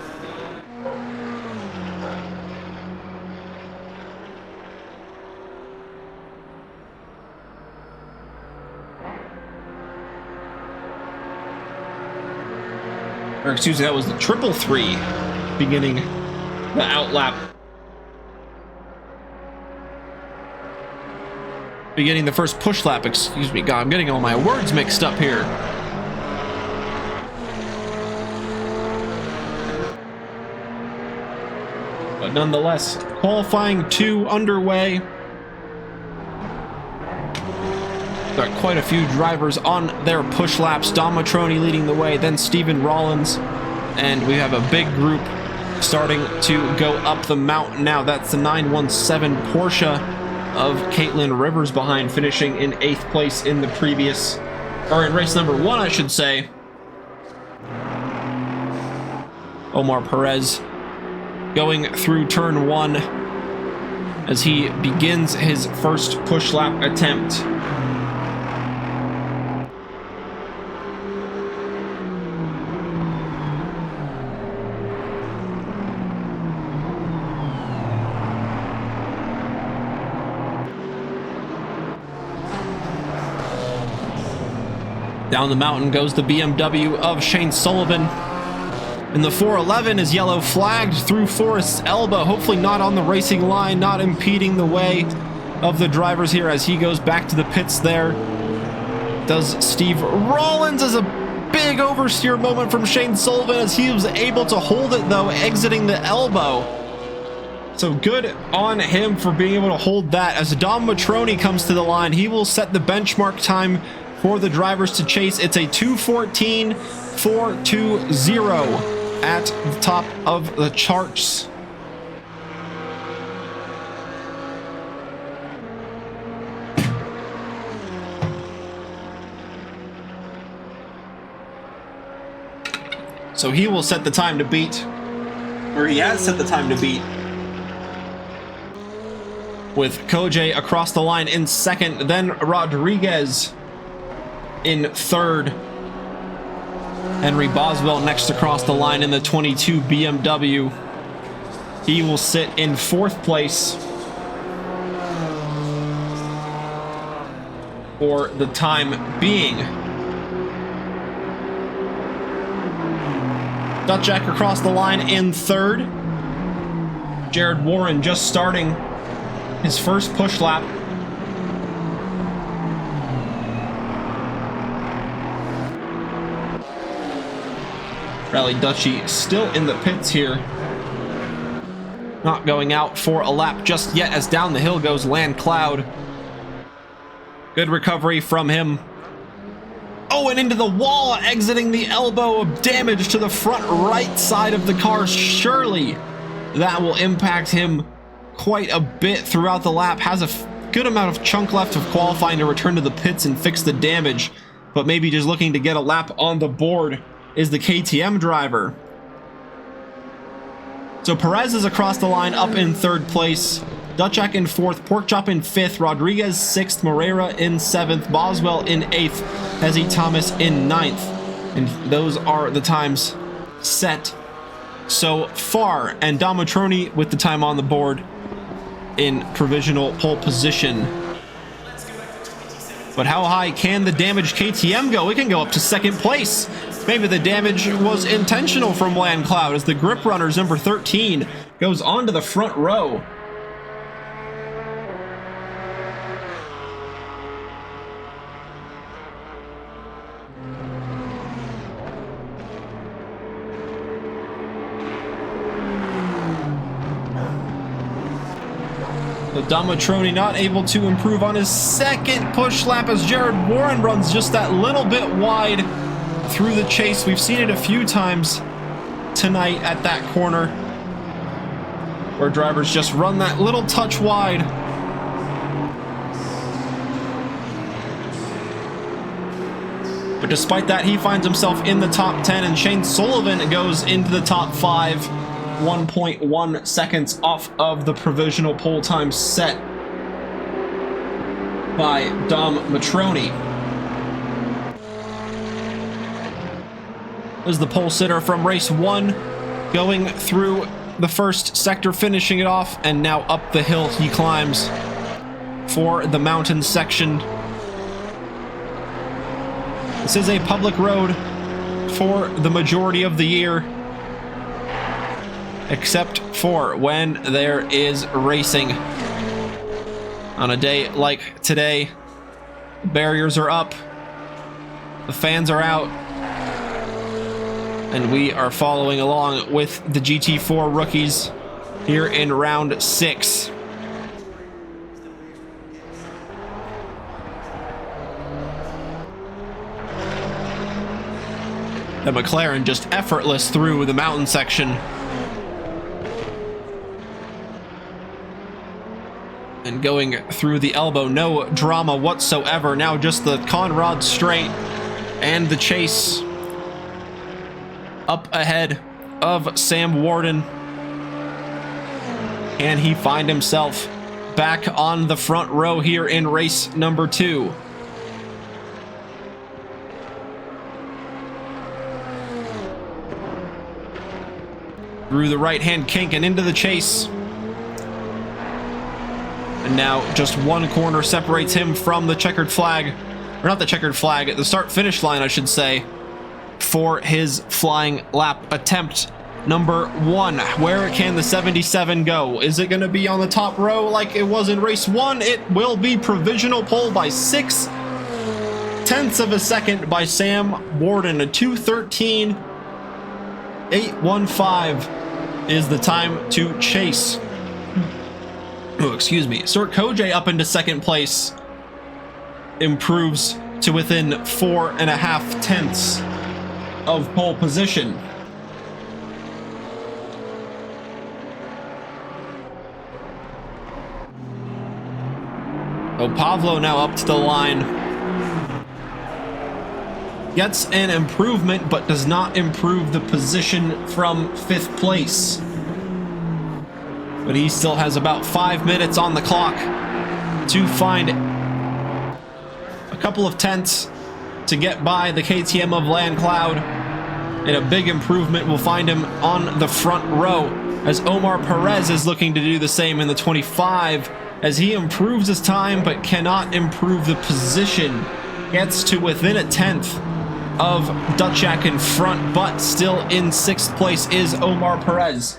Or excuse me, that was the 333 beginning the outlap. Beginning the first push lap, excuse me. God, I'm getting all my words mixed up here. But nonetheless, qualifying 2 underway. Got quite a few drivers on their push laps. Domatroni leading the way, then Stephen Rollins. And we have a big group starting to go up the mountain now. That's the 917 Porsche of Caitlin Rivers behind, finishing in 8th place in the previous, or in race number 1, I should say. Omar Perez going through turn 1 as he begins his first push lap attempt. Down the mountain goes the BMW of Shane Sullivan. And the 411 is yellow flagged through Forrest's elbow. Hopefully not on the racing line, not impeding the way of the drivers here as he goes back to the pits there. Does Steve Rollins as a big oversteer moment from Shane Sullivan as he was able to hold it though, exiting the elbow. So good on him for being able to hold that. As Dom Matroni comes to the line, he will set the benchmark time for the drivers to chase. It's a 2:14.420 at the top of the charts. So he will set the time to beat, or he has set the time to beat, with Kojay across the line in 2nd, then Rodriguez in 3rd. Henry Boswell next across the line in the 22 BMW. He will sit in 4th place for the time being. Dutchak across the line in 3rd. Jared Warren just starting his first push lap. Rally Dutchy still in the pits here. Not going out for a lap just yet as down the hill goes Land Cloud. Good recovery from him. Oh, and into the wall, exiting the elbow of damage to the front right side of the car. Surely that will impact him quite a bit throughout the lap. Has a good amount of chunk left of qualifying to return to the pits and fix the damage, but maybe just looking to get a lap on the board is the KTM driver. So Perez is across the line, up in 3rd place. Dutchak in 4th, Porkchop in 5th, Rodriguez 6th, Moreira in 7th, Boswell in 8th, Hezzy Thomas in 9th. And those are the times set so far. And Domatroni with the time on the board in provisional pole position. But how high can the damaged KTM go? It can go up to 2nd place. Maybe the damage was intentional from Land Cloud as the grip runners number 13 goes onto the front row. So Domatroni not able to improve on his 2nd push lap as Jared Warren runs just that little bit wide through the chase. We've seen it a few times tonight at that corner where drivers just run that little touch wide But despite that, he finds himself in the top 10, and Shane Sullivan goes into the top 5, 1.1 seconds off of the provisional pole time set by Dom Matroni. Is the pole sitter from race 1, going through the first sector, finishing it off, and now up the hill he climbs for the mountain section. This is a public road for the majority of the year, except for when there is racing. On a day like today, barriers are up, the fans are out, and we are following along with the GT4 rookies here in round 6. The McLaren just effortless through the mountain section. And going through the elbow, no drama whatsoever. Now just the Conrad straight and the chase up ahead of Sam Warden. Can he find himself back on the front row here in race number 2? Through the right-hand kink and into the chase. And now just one corner separates him from the checkered flag. Or not the checkered flag, the start-finish line, I should say, for his flying lap attempt number 1. Where can the 77 go? Is it going to be on the top row like it was in race 1? It will be. Provisional pole by 0.6 of a second by Sam Warden. A 2:13.815 is the time to chase. Oh, excuse me. Sort Kojay up into second place improves to within 4.5 tenths of pole position. Oh, Pavlo now up to the line. Gets an improvement, but does not improve the position from 5th place. But he still has about 5 minutes on the clock to find a couple of tenths to get by the KTM of Landcloud. And a big improvement will find him on the front row, as Omar Perez is looking to do the same in the 25, as he improves his time but cannot improve the position. Gets to within a tenth of Dutchak in front, but still in 6th place is Omar Perez.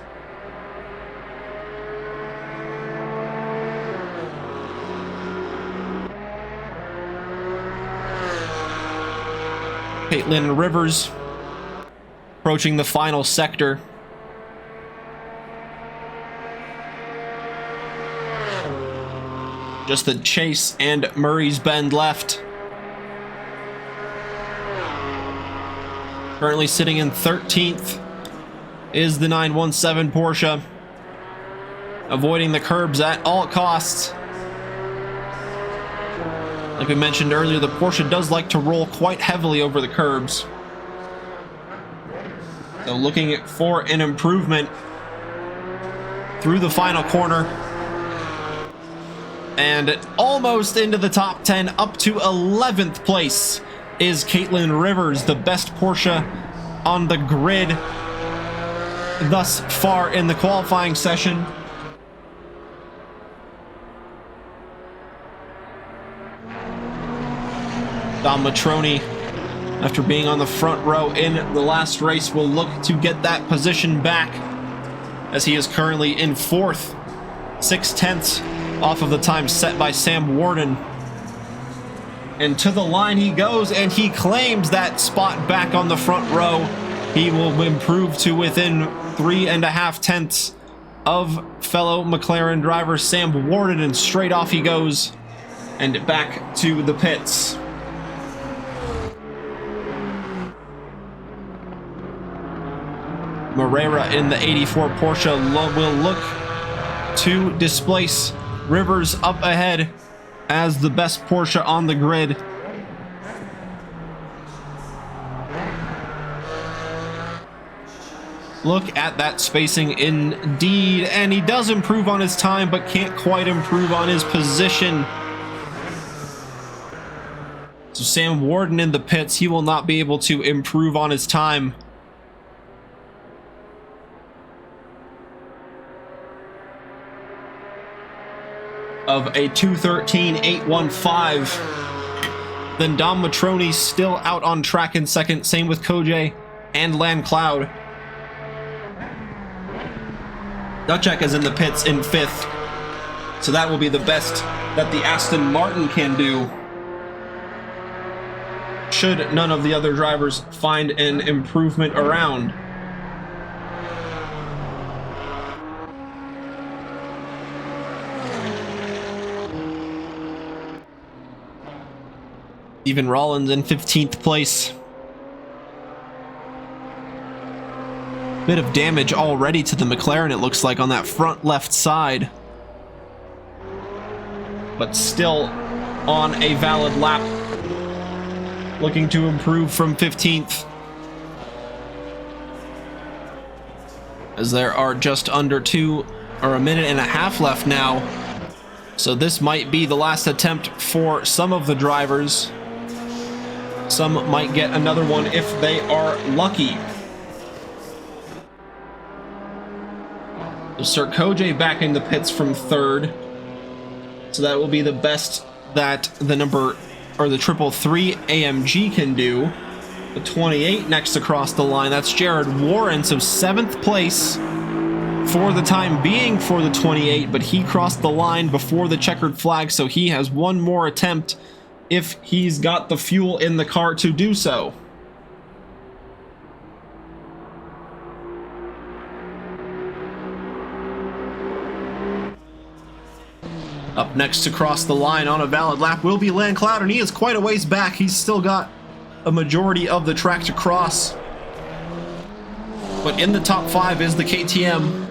Caitlin Rivers approaching the final sector. Just the chase and Murray's Bend left. Currently sitting in 13th is the 917 Porsche, avoiding the curbs at all costs. Like we mentioned earlier, the Porsche does like to roll quite heavily over the curbs. So looking for an improvement through the final corner. And almost into the top 10, up to 11th place is Caitlin Rivers, the best Porsche on the grid thus far in the qualifying session. Dom Matroni, after being on the front row in the last race, will look to get that position back, as he is currently in 4th, 6 tenths off of the time set by Sam Warden. And to the line he goes, and he claims that spot back on the front row. He will improve to within 3.5 tenths of fellow McLaren driver Sam Warden, and straight off he goes and back to the pits. Moreira in the 84 Porsche will look to displace Rivers up ahead as the best Porsche on the grid. look at that spacing indeed. And he does improve on his time, but can't quite improve on his position. So Sam Warden in the pits, he will not be able to improve on his time. Of a 2:13.815. Then Dom Matroni still out on track in second. Same with Kojay and Landcloud. Duchek is in the pits in fifth. So that will be the best that the Aston Martin can do, should none of the other drivers find an improvement around. Even Rollins in 15th place. Bit of damage already to the McLaren, it looks like, on that front left side. But still on a valid lap. Looking to improve from 15th. As there are just under a minute and a half left now. So this might be the last attempt for some of the drivers. Some might get another one if they are lucky. So Sir Kojay back in the pits from third. So that will be the best that the 333 AMG can do. The 28 next across the line, that's Jared Warren. So 7th place for the time being for the 28, but he crossed the line before the checkered flag, so he has one more attempt if he's got the fuel in the car to do so. Up next to cross the line on a valid lap will be Landcloud, and he is quite a ways back. He's still got a majority of the track to cross. But in the top 5 is the KTM.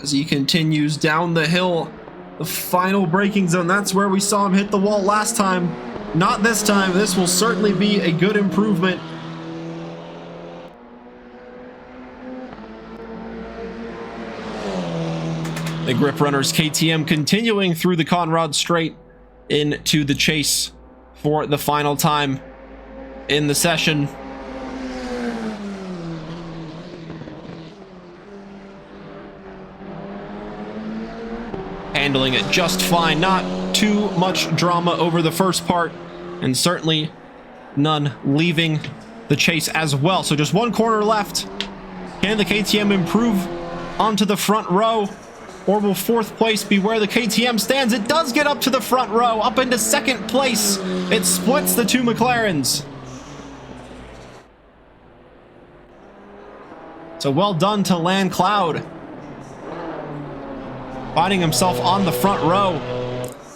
As he continues down the hill, the final braking zone, that's where we saw him hit the wall last time. Not this time. This will certainly be a good improvement. The Grip Runners KTM continuing through the Conrad Straight into the chase for the final time in the session. Handling it just fine, not too much drama over the first part, and certainly none leaving the chase as well. So just one corner left. Can the KTM improve onto the front row, or will 4th place be where the KTM stands? It does get up to the front row, up into 2nd place. It splits the two McLarens. So well done to Landcloud, finding himself on the front row.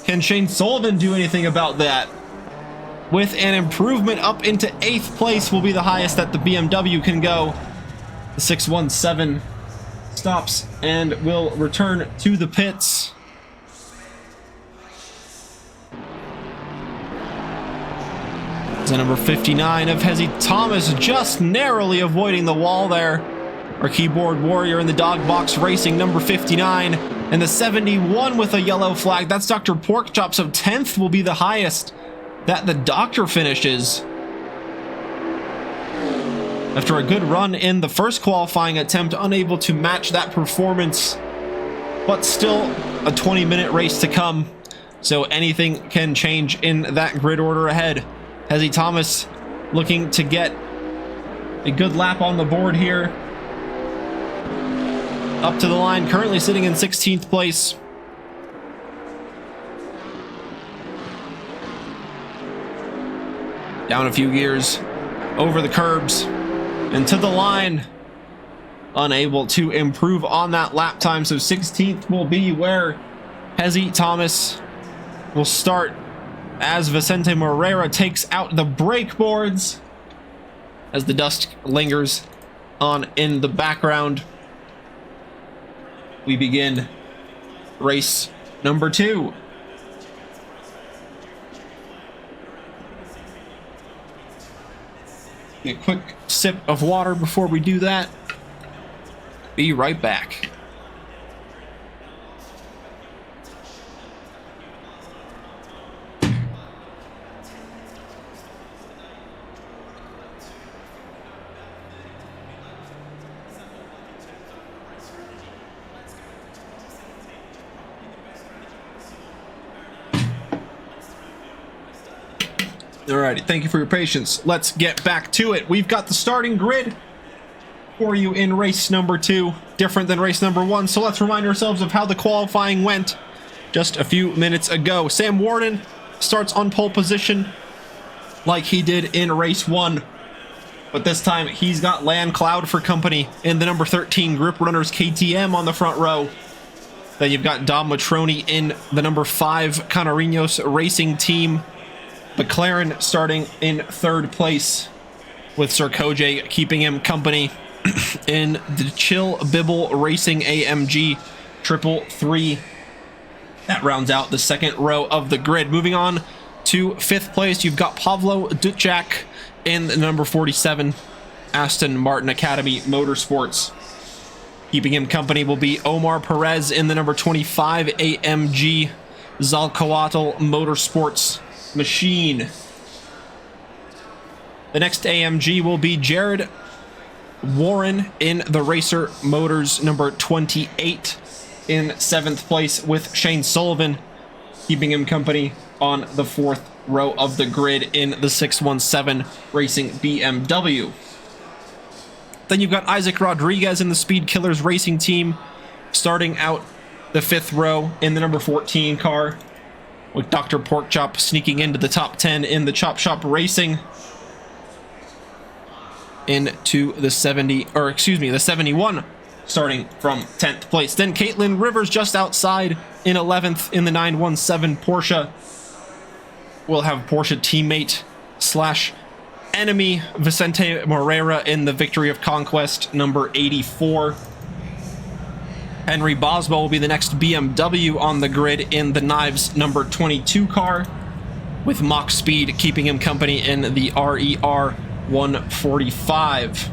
Can Shane Sullivan do anything about that? With an improvement up into 8th place will be the highest that the BMW can go. The 617 stops and will return to the pits. So number 59 of Hezzy Thomas just narrowly avoiding the wall there. Our keyboard warrior in the dog box racing, number 59. And the 71 with a yellow flag, that's Dr. Porkchop. So 10th will be the highest that the doctor finishes. After a good run in the first qualifying attempt, unable to match that performance, but still a 20-minute race to come. So anything can change in that grid order ahead. Hezzy Thomas looking to get a good lap on the board here. Up to the line, currently sitting in 16th place. Down a few gears, over the curbs, and to the line. Unable to improve on that lap time, so 16th will be where Hezzy Thomas will start as Vicente Moreira takes out the brake boards as the dust lingers on in the background. We begin race number 2. A quick sip of water before we do that. Be right back. Alrighty, thank you for your patience. Let's get back to it. We've got the starting grid for you in race number 2, different than race number 1. So let's remind ourselves of how the qualifying went just a few minutes ago. Sam Warden starts on pole position like he did in race 1. But this time he's got Land Cloud for company in the number 13 Grip Runners KTM on the front row. Then you've got Dom Matroni in the number 5 Canarinos Racing Team. McLaren starting in 3rd place with Sir Kojay keeping him company in the Chill Bibble Racing AMG 333. That rounds out the 2nd row of the grid. Moving on to 5th place, you've got Pavlo Ducek in the number 47 Aston Martin Academy Motorsports. Keeping him company will be Omar Perez in the number 25 AMG Zalcoatl Motorsports machine. The next AMG will be Jared Warren in the Racer Motors number 28 in 7th place with Shane Sullivan keeping him company on the 4th row of the grid in the 617 Racing BMW. Then you've got Isaac Rodriguez in the Speed Killers Racing Team starting out the 5th row in the number 14 car, with Dr. Porkchop sneaking into the top 10 in the Chop Shop Racing into the 71, starting from 10th place. Then Caitlin Rivers just outside in 11th in the 917 Porsche. We'll have Porsche teammate slash enemy Vicente Moreira in the Victory of Conquest number 84. Henry Boswell will be the next BMW on the grid in the Knives number 22 car, with Mach Speed keeping him company in the RER 145.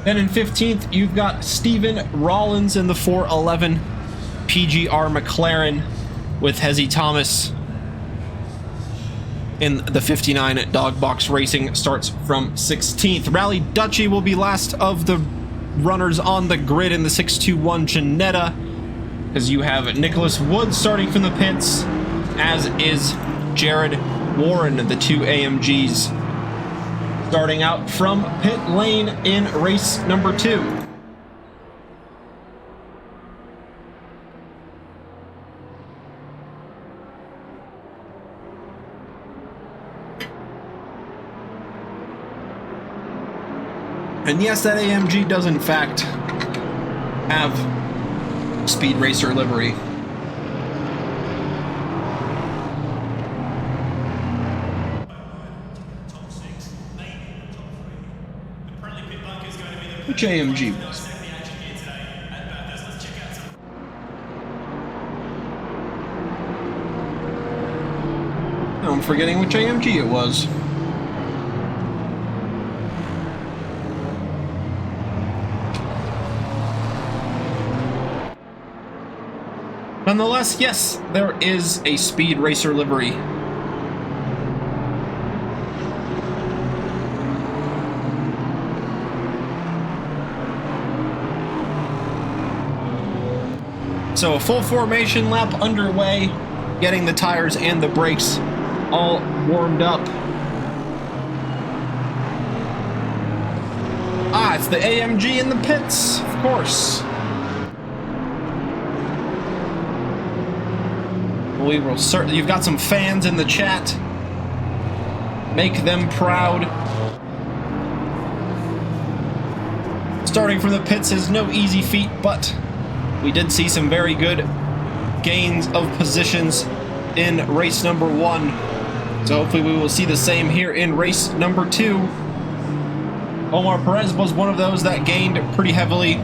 Then in 15th, you've got Stephen Rollins in the 411 PGR McLaren, with Hezzy Thomas in the 59 Dog Box Racing starts from 16th. Rally Dutchy will be last of the runners on the grid in the 621 Ginetta, as you have Nicholas Wood starting from the pits, as is Jared Warren, the 2 AMGs starting out from pit lane in race number 2. And yes, that AMG does in fact have Speed Racer livery. Which AMG was it? I'm forgetting which AMG it was. Nonetheless, yes, there is a Speed Racer livery. So a full formation lap underway, getting the tires and the brakes all warmed up. It's the AMG in the pits, of course. We will certainly, you've got some fans in the chat. Make them proud. Starting from the pits is no easy feat, but we did see some very good gains of positions in race number 1. So hopefully we will see the same here in race number 2. Omar Perez was one of those that gained pretty heavily.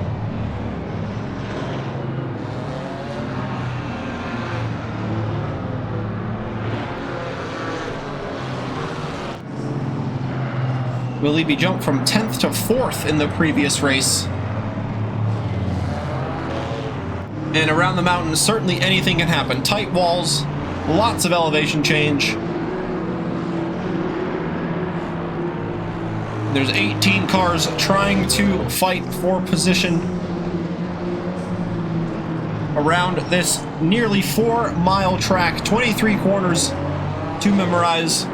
Will he be jumped from 10th to 4th in the previous race? And around the mountain, certainly anything can happen. Tight walls, lots of elevation change. There's 18 cars trying to fight for position around this nearly 4-mile track, 23 corners to memorize.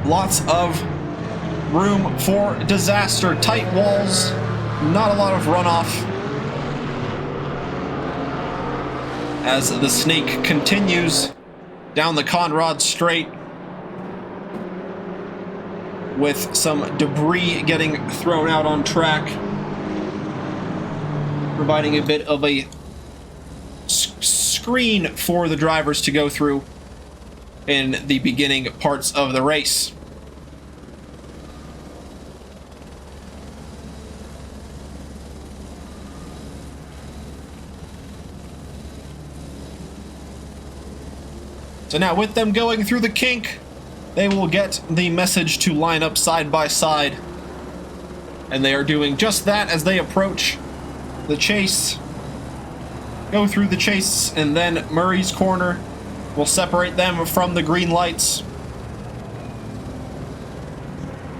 Lots of room for disaster, tight walls, not a lot of runoff. As the snake continues down the Conrad Straight with some debris getting thrown out on track, providing a bit of a screen for the drivers to go through in the beginning parts of the race. So now with them going through the kink, they will get the message to line up side by side. And they are doing just that as they approach the chase. Go through the chase, and then Murray's corner will separate them from the green lights.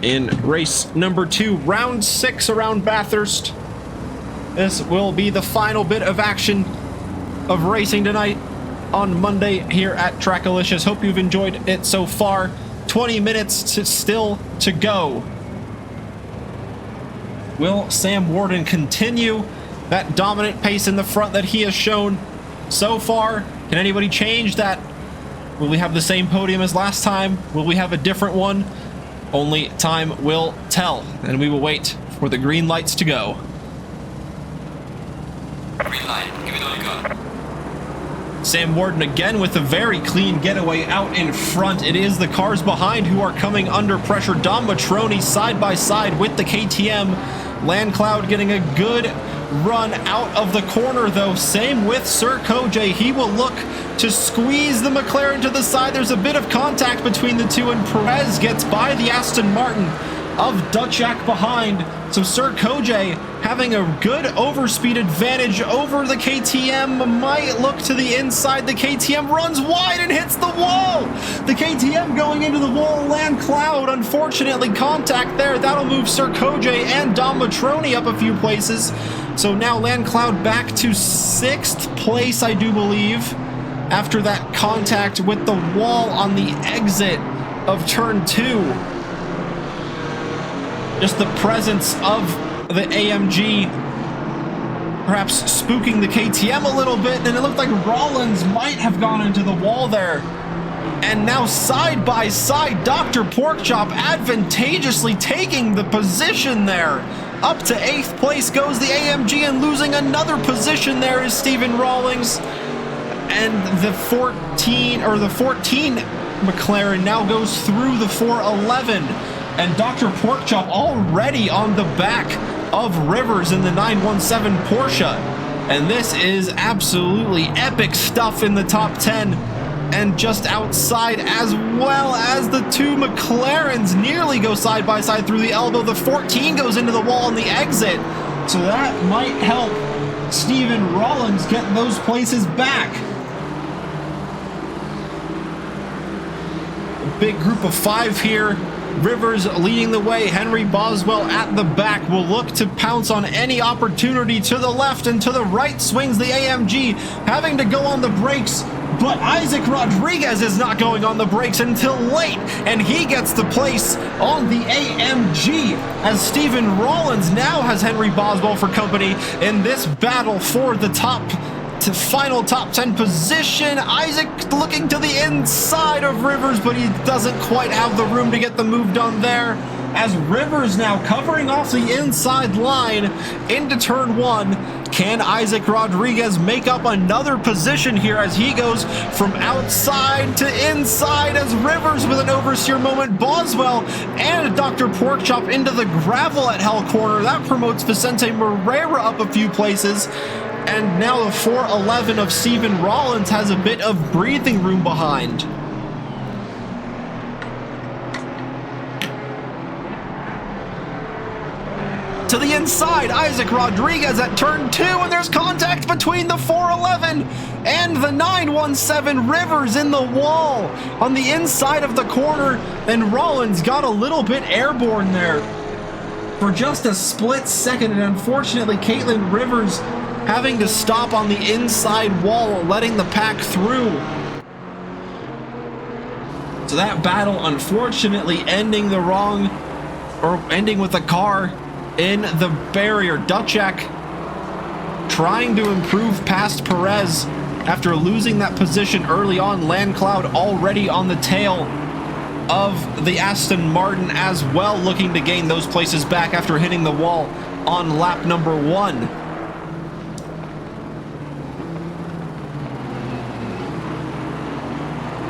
In race number 2, round 6 around Bathurst. This will be the final bit of action of racing tonight on Monday here at Trackalicious. Hope you've enjoyed it so far. 20 minutes still to go. Will Sam Worden continue that dominant pace in the front that he has shown so far? Can anybody change that? Will we have the same podium as last time? Will we have a different one? Only time will tell, and we will wait for the green lights to go. Green light, give it all you got. Sam Worden again with a very clean getaway out in front. It is the cars behind who are coming under pressure. Dom Matroni side by side with the KTM. Landcloud getting a good run out of the corner though. Same with Sir Kojay. He will look to squeeze the McLaren to the side. There's a bit of contact between the two, and Perez gets by the Aston Martin of Duchak behind. So Sir Kojay having a good overspeed advantage over the KTM, might look to the inside. The KTM runs wide and hits the wall. The KTM going into the wall. Landcloud, unfortunately, contact there. That'll move Sir Kojay and Dom Matroni up a few places. So now Landcloud back to 6th place, I do believe, after that contact with the wall on the exit of turn 2. Just the presence of the AMG perhaps spooking the KTM a little bit, and it looked like Rollins might have gone into the wall there. And now side by side, Dr. Porkchop advantageously taking the position there. Up to 8th place goes the AMG, and losing another position there is Stephen Rawlings. And the 14 McLaren now goes through the 411. And Dr. Porkchop already on the back of Rivers in the 917 Porsche. And this is absolutely epic stuff in the top 10. And just outside, as well as the two McLarens nearly go side by side through the elbow. The 14 goes into the wall on the exit. So that might help Stephen Rollins get those places back. A big group of 5 here. Rivers leading the way. Henry Boswell at the back will look to pounce on any opportunity. To the left and to the right swings the AMG, having to go on the brakes, but Isaac Rodriguez is not going on the brakes until late, and he gets the place on the AMG as Stephen Rollins now has Henry Boswell for company in this battle for the final top 10 position. Isaac looking to the inside of Rivers, but he doesn't quite have the room to get the move done there, as Rivers now covering off the inside line into turn 1. Can Isaac Rodriguez make up another position here as he goes from outside to inside, as Rivers with an oversteer moment, Boswell and Dr. Porkchop into the gravel at Hell Corner. That promotes Vicente Moreira up a few places. And now the 411 of Stephen Rollins has a bit of breathing room behind. to the inside. Isaac Rodriguez at turn 2, and there's contact between the 411 and the 917. Rivers in the wall on the inside of the corner, and Rollins got a little bit airborne there for just a split second, and unfortunately Caitlin Rivers having to stop on the inside wall, letting the pack through. So that battle unfortunately ending with the car in the barrier. Duchak trying to improve past Perez after losing that position early on. Landcloud already on the tail of the Aston Martin as well, looking to gain those places back after hitting the wall on lap number 1.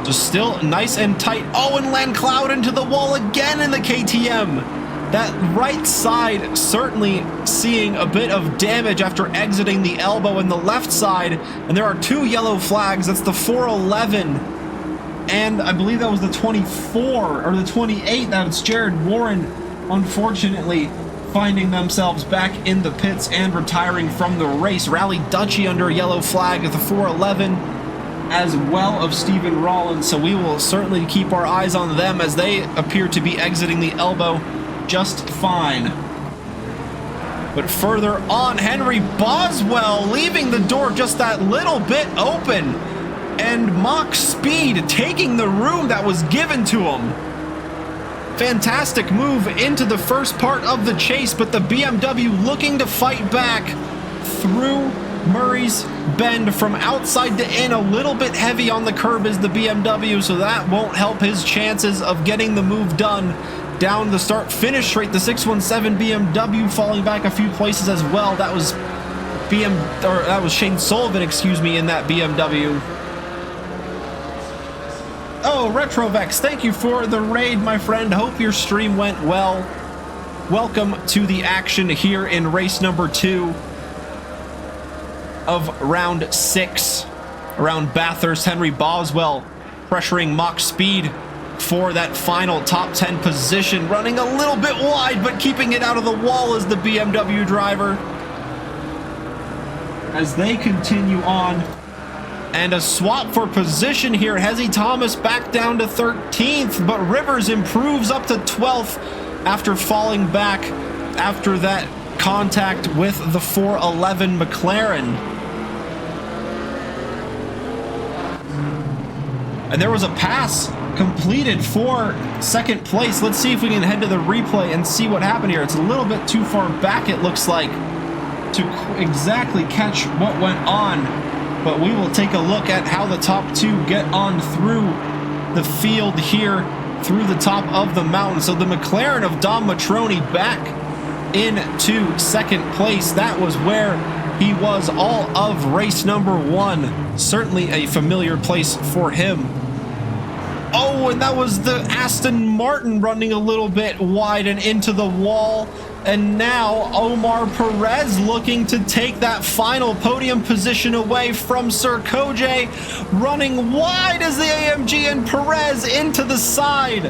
So still nice and tight. Oh, and Landcloud into the wall again in the KTM. That right side certainly seeing a bit of damage after exiting the elbow, in the left side, and there are 2 yellow flags. That's the 411, and I believe that was the 24 or the 28. That's Jared Warren, unfortunately finding themselves back in the pits and retiring from the race. Rally Dutchy under a yellow flag at the 411, as well of Stephen Rollins, so we will certainly keep our eyes on them as they appear to be exiting the elbow just fine. But further on, Henry Boswell leaving the door just that little bit open, and Mach Speed taking the room that was given to him. Fantastic move into the first part of the chase, but the BMW looking to fight back through Murray's Bend from outside to in. A little bit heavy on the curb is the BMW, so that won't help his chances of getting the move done down the start-finish straight. The 617 BMW falling back a few places as well. That was Shane Sullivan, excuse me, in that BMW. Oh, Retrovex, thank you for the raid, my friend. Hope your stream went well. Welcome to the action here in race number 2 of round 6 around Bathurst. Henry Boswell pressuring Mach Speed for that final top 10 position, running a little bit wide but keeping it out of the wall as the BMW driver as they continue on. And a swap for position here. Hezzy Thomas back down to 13th, but Rivers improves up to 12th after falling back after that contact with the 411 McLaren. And there was a pass completed for second place. Let's see if we can head to the replay and see what happened here. It's a little bit too far back, it looks like, to exactly catch what went on, but we will take a look at how the top 2 get on through the field here through the top of the mountain. So the McLaren of Dom Matroni back into second place. That was where he was all of race number 1. Certainly a familiar place for him. Oh, and that was the Aston Martin running a little bit wide and into the wall. And now Omar Perez looking to take that final podium position away from Sir Kojay. Running wide as the AMG, and Perez into the side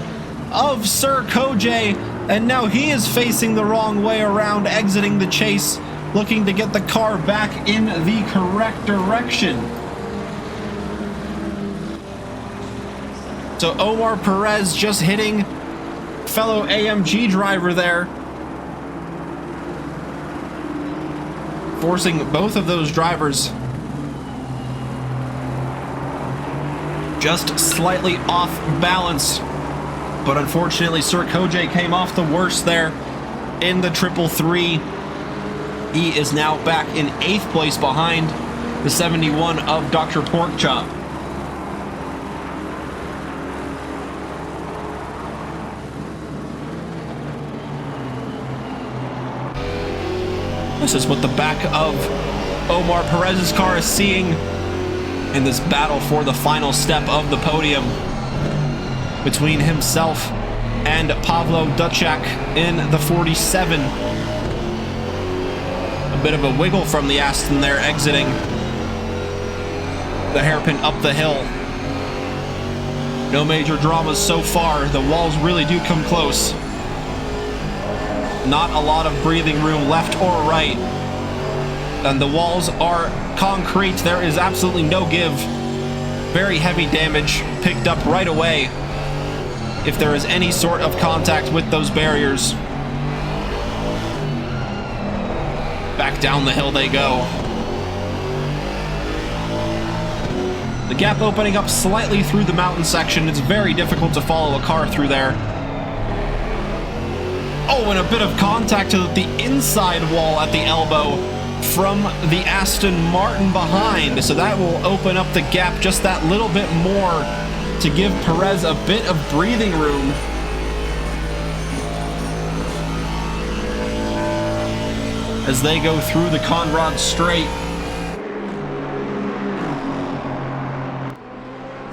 of Sir Kojay. And now he is facing the wrong way around, exiting the chase, looking to get the car back in the correct direction. So Omar Perez just hitting fellow AMG driver there, forcing both of those drivers just slightly off balance. But unfortunately, Sir Kojay came off the worst there in the 333. He is now back in 8th place behind the 71 of Dr. Porkchop. This is what the back of Omar Perez's car is seeing in this battle for the final step of the podium between himself and Pavlo Duchak in the 47. A bit of a wiggle from the Aston there, exiting the hairpin up the hill. No major dramas so far. The walls really do come close. Not a lot of breathing room left or right. And the walls are concrete. There is absolutely no give. Very heavy damage picked up right away if there is any sort of contact with those barriers. Back down the hill they go. The gap opening up slightly through the mountain section. It's very difficult to follow a car through there. Oh, and a bit of contact to the inside wall at the elbow from the Aston Martin behind. So that will open up the gap just that little bit more to give Perez a bit of breathing room. As they go through the Conrad Straight.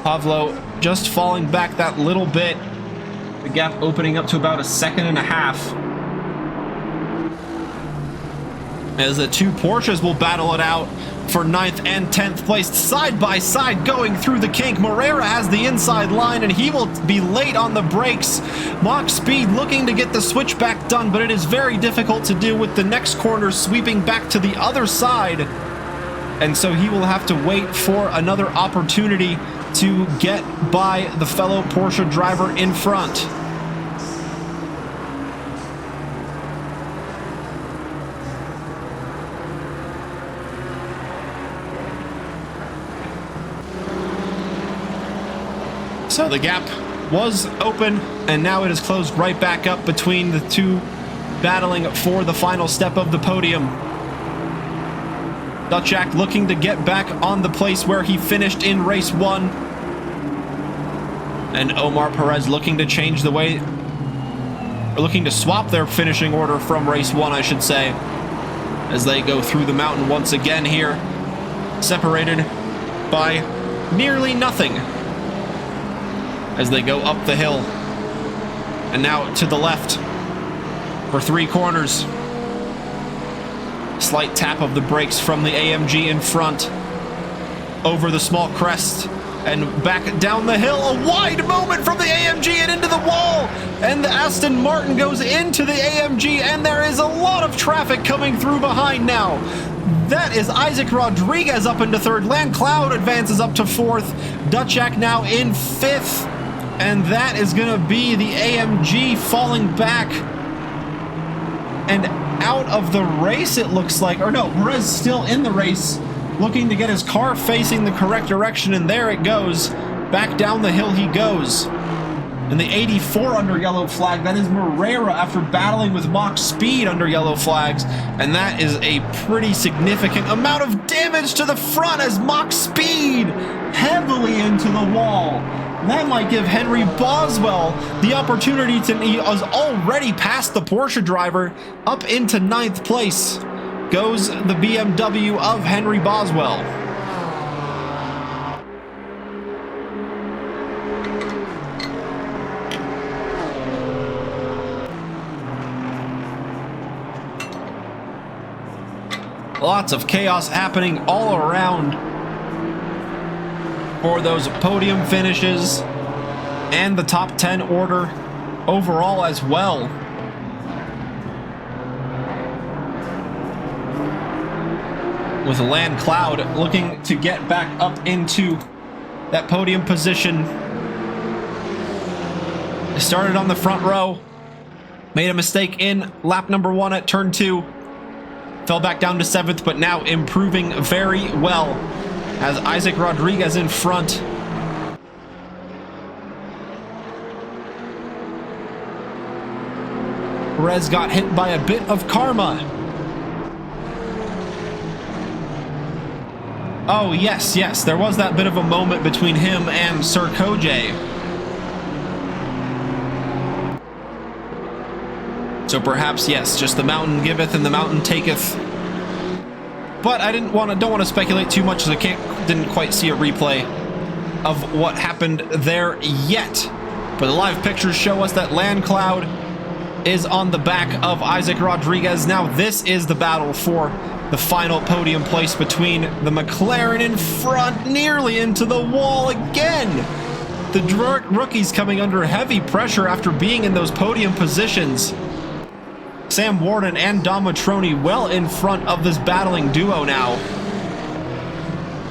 Pavlo just falling back that little bit. The gap opening up to about 1.5 seconds. As the two Porsches will battle it out for 9th and 10th place, side by side going through the kink. Moreira has the inside line and he will be late on the brakes. Mach Speed looking to get the switchback done, but it is very difficult to do with the next corner sweeping back to the other side. And so he will have to wait for another opportunity to get by the fellow Porsche driver in front. So the gap was open, and now it is closed right back up between the two battling for the final step of the podium. Dutchak looking to get back on the place where he finished in race 1. And Omar Perez looking to change the way, or looking to swap their finishing order from race 1, I should say, as they go through the mountain once again here, separated by nearly nothing as they go up the hill. And now to the left for 3 corners. Slight tap of the brakes from the AMG in front over the small crest and back down the hill. A wide moment from the AMG and into the wall, and the Aston Martin goes into the AMG, and there is a lot of traffic coming through behind now. That is Isaac Rodriguez up into 3rd. Landcloud advances up to 4th. Dutchak now in 5th, and that is going to be the AMG falling back and out of the race, it looks like. Or no, Perez still in the race, looking to get his car facing the correct direction, and there it goes. Back down the hill he goes. And the 84 under yellow flag, that is Moreira after battling with Mach Speed under yellow flags. And that is a pretty significant amount of damage to the front as Mach Speed heavily into the wall. That might give Henry Boswell the opportunity to, he has already passed the Porsche driver up into 9th place. Goes the BMW of Henry Boswell. Lots of chaos happening all around for those podium finishes and the top 10 order overall as well. With Landcloud looking to get back up into that podium position. Started on the front row, made a mistake in lap number 1 at turn 2. Fell back down to 7th, but now improving very well as Isaac Rodriguez in front. Perez got hit by a bit of karma. Oh, yes, there was that bit of a moment between him and Sir Kojay. So perhaps, yes, just the mountain giveth and the mountain taketh. But I don't want to speculate too much, as I didn't quite see a replay of what happened there yet. But the live pictures show us that Landcloud is on the back of Isaac Rodriguez. Now this is the battle for the final podium place between the McLaren in front, nearly into the wall again. The rookies coming under heavy pressure after being in those podium positions. Sam Warden and Dom Matroni well in front of this battling duo now.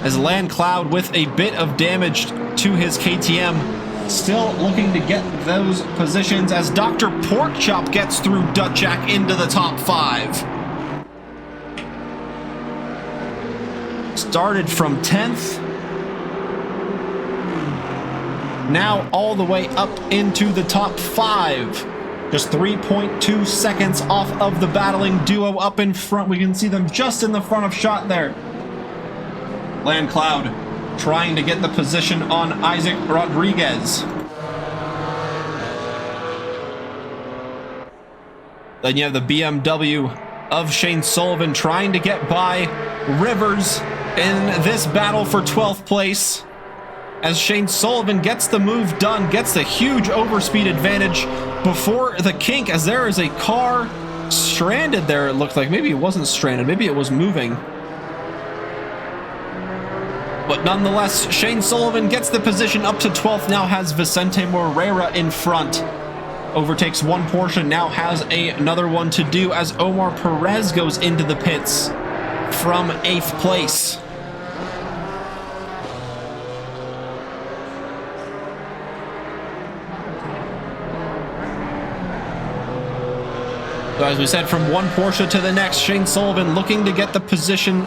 As Landcloud with a bit of damage to his KTM, still looking to get those positions as Dr. Porkchop gets through Dutchak into the top 5. Started from 10th. Now all the way up into the top 5. Just 3.2 seconds off of the battling duo up in front. We can see them just in the front of shot there. Landcloud trying to get the position on Isaac Rodriguez. Then you have the BMW of Shane Sullivan trying to get by Rivers in this battle for 12th place. As Shane Sullivan gets the move done, gets the huge overspeed advantage before the kink, as there is a car stranded there. It looked like maybe it wasn't stranded, maybe it was moving. But nonetheless, Shane Sullivan gets the position up to 12th, now has Vicente Moreira in front. Overtakes one Porsche, now has another one to do as Omar Perez goes into the pits from 8th place. So as we said, from one Porsche to the next, Shane Sullivan looking to get the position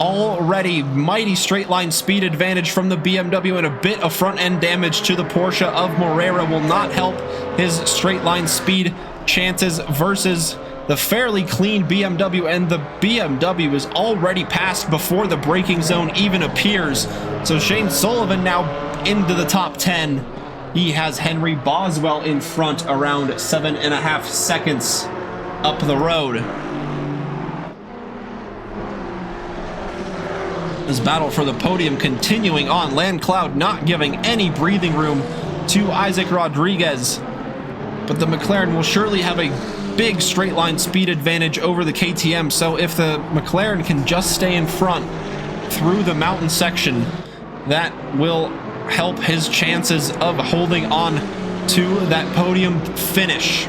already. Mighty straight line speed advantage from the BMW, and a bit of front end damage to the Porsche of Moreira will not help his straight line speed chances versus the fairly clean BMW, and the BMW is already passed before the braking zone even appears. So Shane Sullivan now into the top 10. He has Henry Boswell in front, around 7.5 seconds up the road. This battle for the podium continuing on. Landcloud not giving any breathing room to Isaac Rodriguez, but the McLaren will surely have a big straight line speed advantage over the KTM. So if the McLaren can just stay in front through the mountain section, that will help his chances of holding on to that podium finish.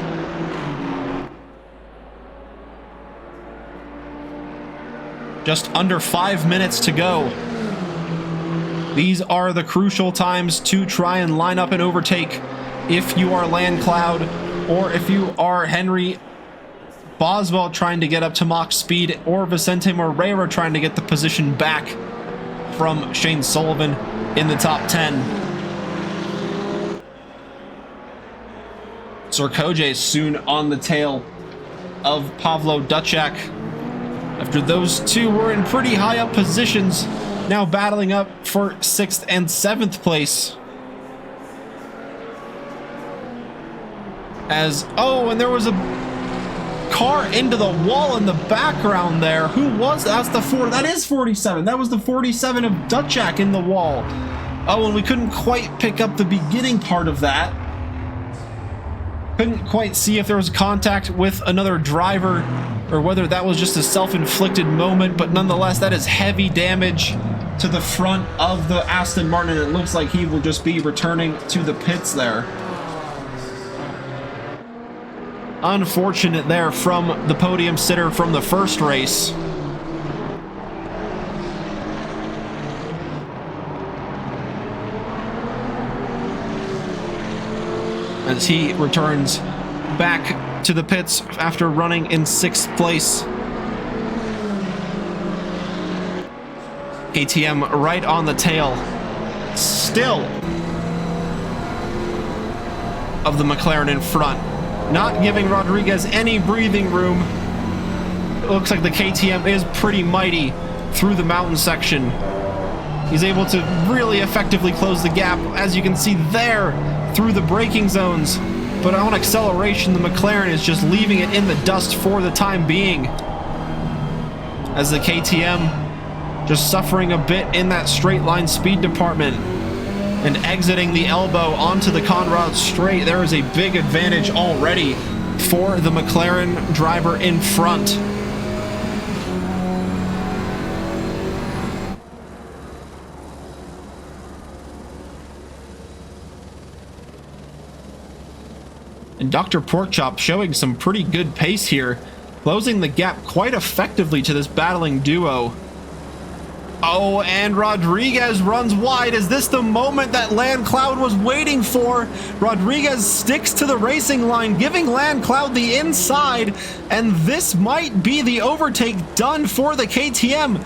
Just under 5 minutes to go. These are the crucial times to try and line up and overtake if you are Landcloud, or if you are Henry Boswell trying to get up to Mach speed, or Vicente Moreira trying to get the position back from Shane Sullivan in the top 10. Sarkoje soon on the tail of Pavlo Dutchak. After those two were in pretty high up positions, now battling up for 6th and 7th place. And there was a car into the wall in the background there. Who was that? That is 47. That was the 47 of Dutchak in the wall. Oh, and we couldn't quite pick up the beginning part of that. Couldn't quite see if there was contact with another driver or whether that was just a self-inflicted moment, but nonetheless, that is heavy damage to the front of the Aston Martin, and it looks like he will just be returning to the pits there. Unfortunate there from the podium sitter from the first race. As he returns back to the pits after running in 6th place. KTM right on the tail still of the McLaren in front, not giving Rodriguez any breathing room. It looks like the KTM is pretty mighty through the mountain section. He's able to really effectively close the gap, as you can see there, through the braking zones. But on acceleration, the McLaren is just leaving it in the dust for the time being, as the KTM just suffering a bit in that straight line speed department and exiting the elbow onto the Conrad straight. There is a big advantage already for the McLaren driver in front. And Dr. Porkchop showing some pretty good pace here, closing the gap quite effectively to this battling duo. Oh, and Rodriguez runs wide. Is this the moment that Landcloud was waiting for? Rodriguez sticks to the racing line, giving Landcloud the inside, and this might be the overtake done for the KTM.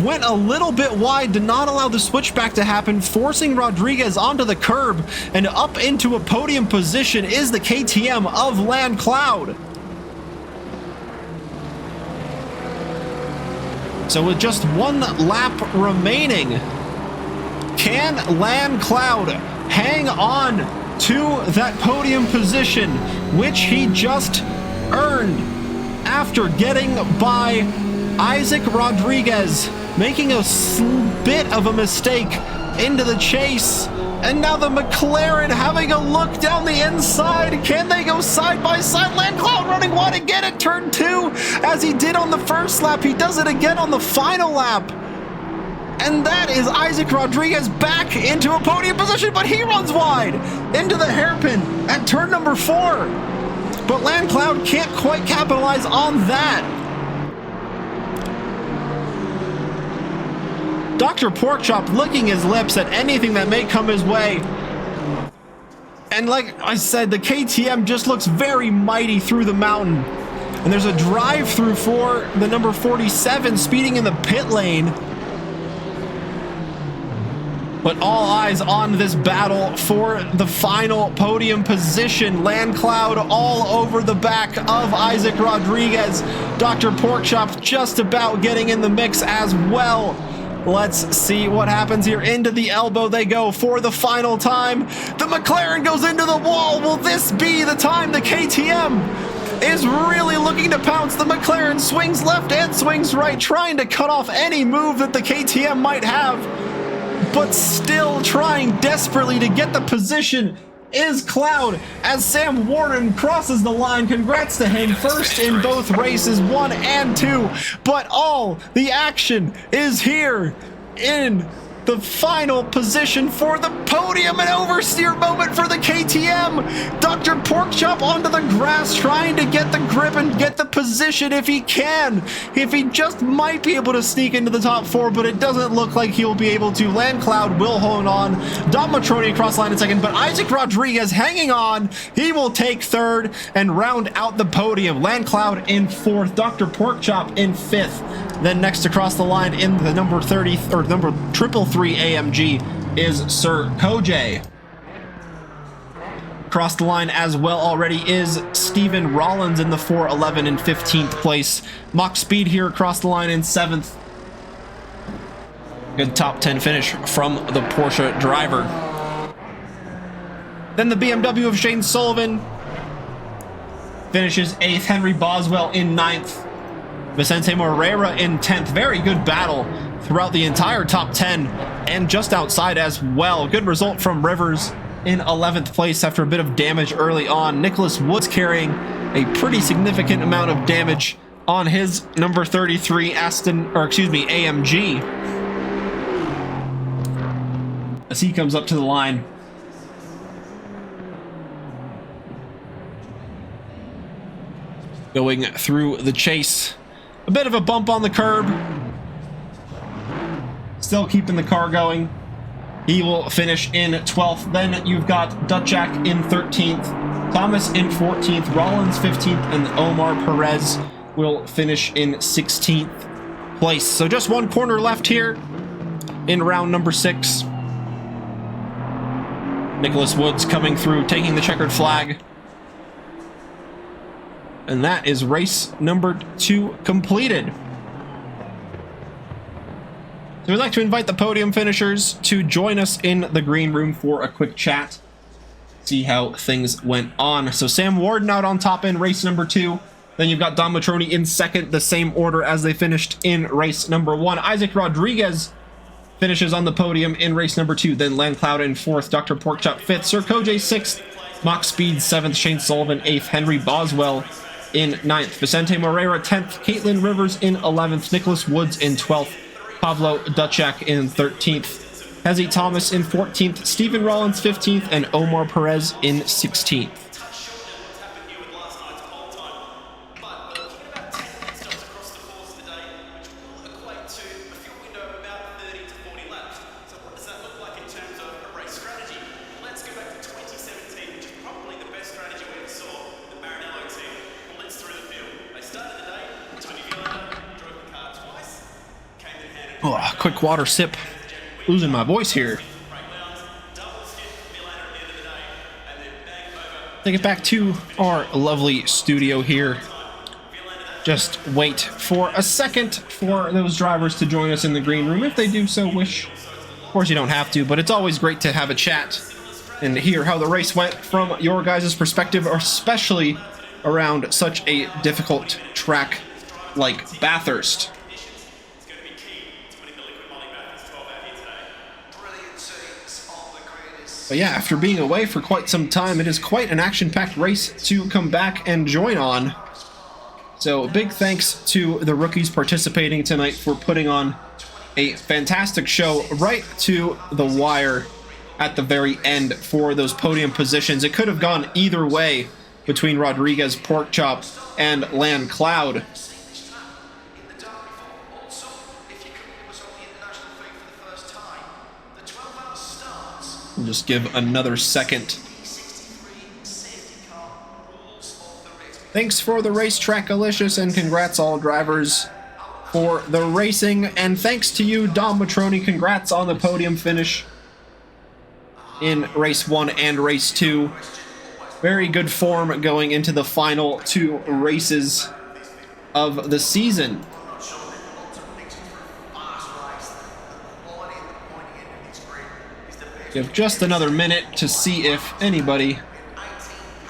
Went a little bit wide, did not allow the switchback to happen, forcing Rodriguez onto the curb, and up into a podium position is the KTM of Landcloud. So with just one lap remaining, can Landcloud hang on to that podium position, which he just earned after getting by Isaac Rodriguez, making a bit of a mistake into the chase? And now the McLaren having a look down the inside. Can they go side by side? Landcloud running wide again at turn 2, as he did on the first lap. He does it again on the final lap. And that is Isaac Rodriguez back into a podium position, but he runs wide into the hairpin at turn number 4. But Landcloud can't quite capitalize on that. Dr. Porkchop licking his lips at anything that may come his way. And like I said, the KTM just looks very mighty through the mountain. And there's a drive-through for the number 47 speeding in the pit lane. But all eyes on this battle for the final podium position. Landcloud all over the back of Isaac Rodriguez. Dr. Porkchop just about getting in the mix as well. Let's see what happens here. Into the elbow they go for the final time. The McLaren goes into the wall. Will this be the time the KTM is really looking to pounce? The McLaren swings left and swings right, trying to cut off any move that the KTM might have, but still trying desperately to get the position is Cloud as Sam Warden crosses the line. Congrats to him, first in both races 1 and 2, but all the action is here in the final position for the podium. An oversteer moment for the KTM. Dr. Porkchop onto the grass, trying to get the grip and get the position if he can. If he just might be able to sneak into the top 4, but it doesn't look like he'll be able to. Landcloud will hold on. Dom Matroni across the line in second, but Isaac Rodriguez hanging on. He will take 3rd and round out the podium. Landcloud in 4th, Dr. Porkchop in 5th. Then next across the line in the number 30 or number 333 AMG is Sir Kojay. Across the line as well already is Stephen Rollins in the 411 and 15th place. Mach Speed here across the line in 7th. Good top 10 finish from the Porsche driver. Then the BMW of Shane Sullivan finishes 8th. Henry Boswell in 9th. Vicente Moreira in 10th. Very good battle throughout the entire top 10 and just outside as well. Good result from Rivers in 11th place after a bit of damage early on. Nicholas Woods carrying a pretty significant amount of damage on his number 33 AMG. As he comes up to the line. Going through the chase. A bit of a bump on the curb. Still keeping the car going. He will finish in 12th. Then you've got Dutchak in 13th. Thomas in 14th. Rollins 15th. And Omar Perez will finish in 16th place. So just one corner left here in round number 6. Nicholas Woods coming through, taking the checkered flag. And that is race number 2 completed. So we'd like to invite the podium finishers to join us in the green room for a quick chat. See how things went on. So Sam Warden out on top in race number 2. Then you've got Don Matroni in 2nd, the same order as they finished in race number 1. Isaac Rodriguez finishes on the podium in race number 2. Then Landcloud in 4th, Dr. Porkchop 5th, Sir Kojay 6th, Mach Speed 7th, Shane Sullivan 8th, Henry Boswell in 9th, Vicente Moreira 10th, Caitlin Rivers in 11th, Nicholas Woods in 12th, Pavlo Dutchak in 13th, Hezzy Thomas in 14th, Stephen Rollins 15th, and Omar Perez in 16th. Oh, quick water sip. Losing my voice here. Take it back to our lovely studio here. Just wait for a second for those drivers to join us in the green room if they do so wish. Of course, you don't have to, but it's always great to have a chat and hear how the race went from your guys' perspective, especially around such a difficult track like Bathurst. But yeah, after being away for quite some time, it is quite an action-packed race to come back and join on. So big thanks to the rookies participating tonight for putting on a fantastic show right to the wire at the very end for those podium positions. It could have gone either way between Rodriguez, Porkchop, and Land Cloud. We'll just give another second. Thanks for the racetrack, Alicious, and congrats all drivers for the racing. And thanks to you, Dom Matroni. Congrats on the podium finish in race 1 and race 2. Very good form going into the final 2 races of the season. Give just another minute to see if anybody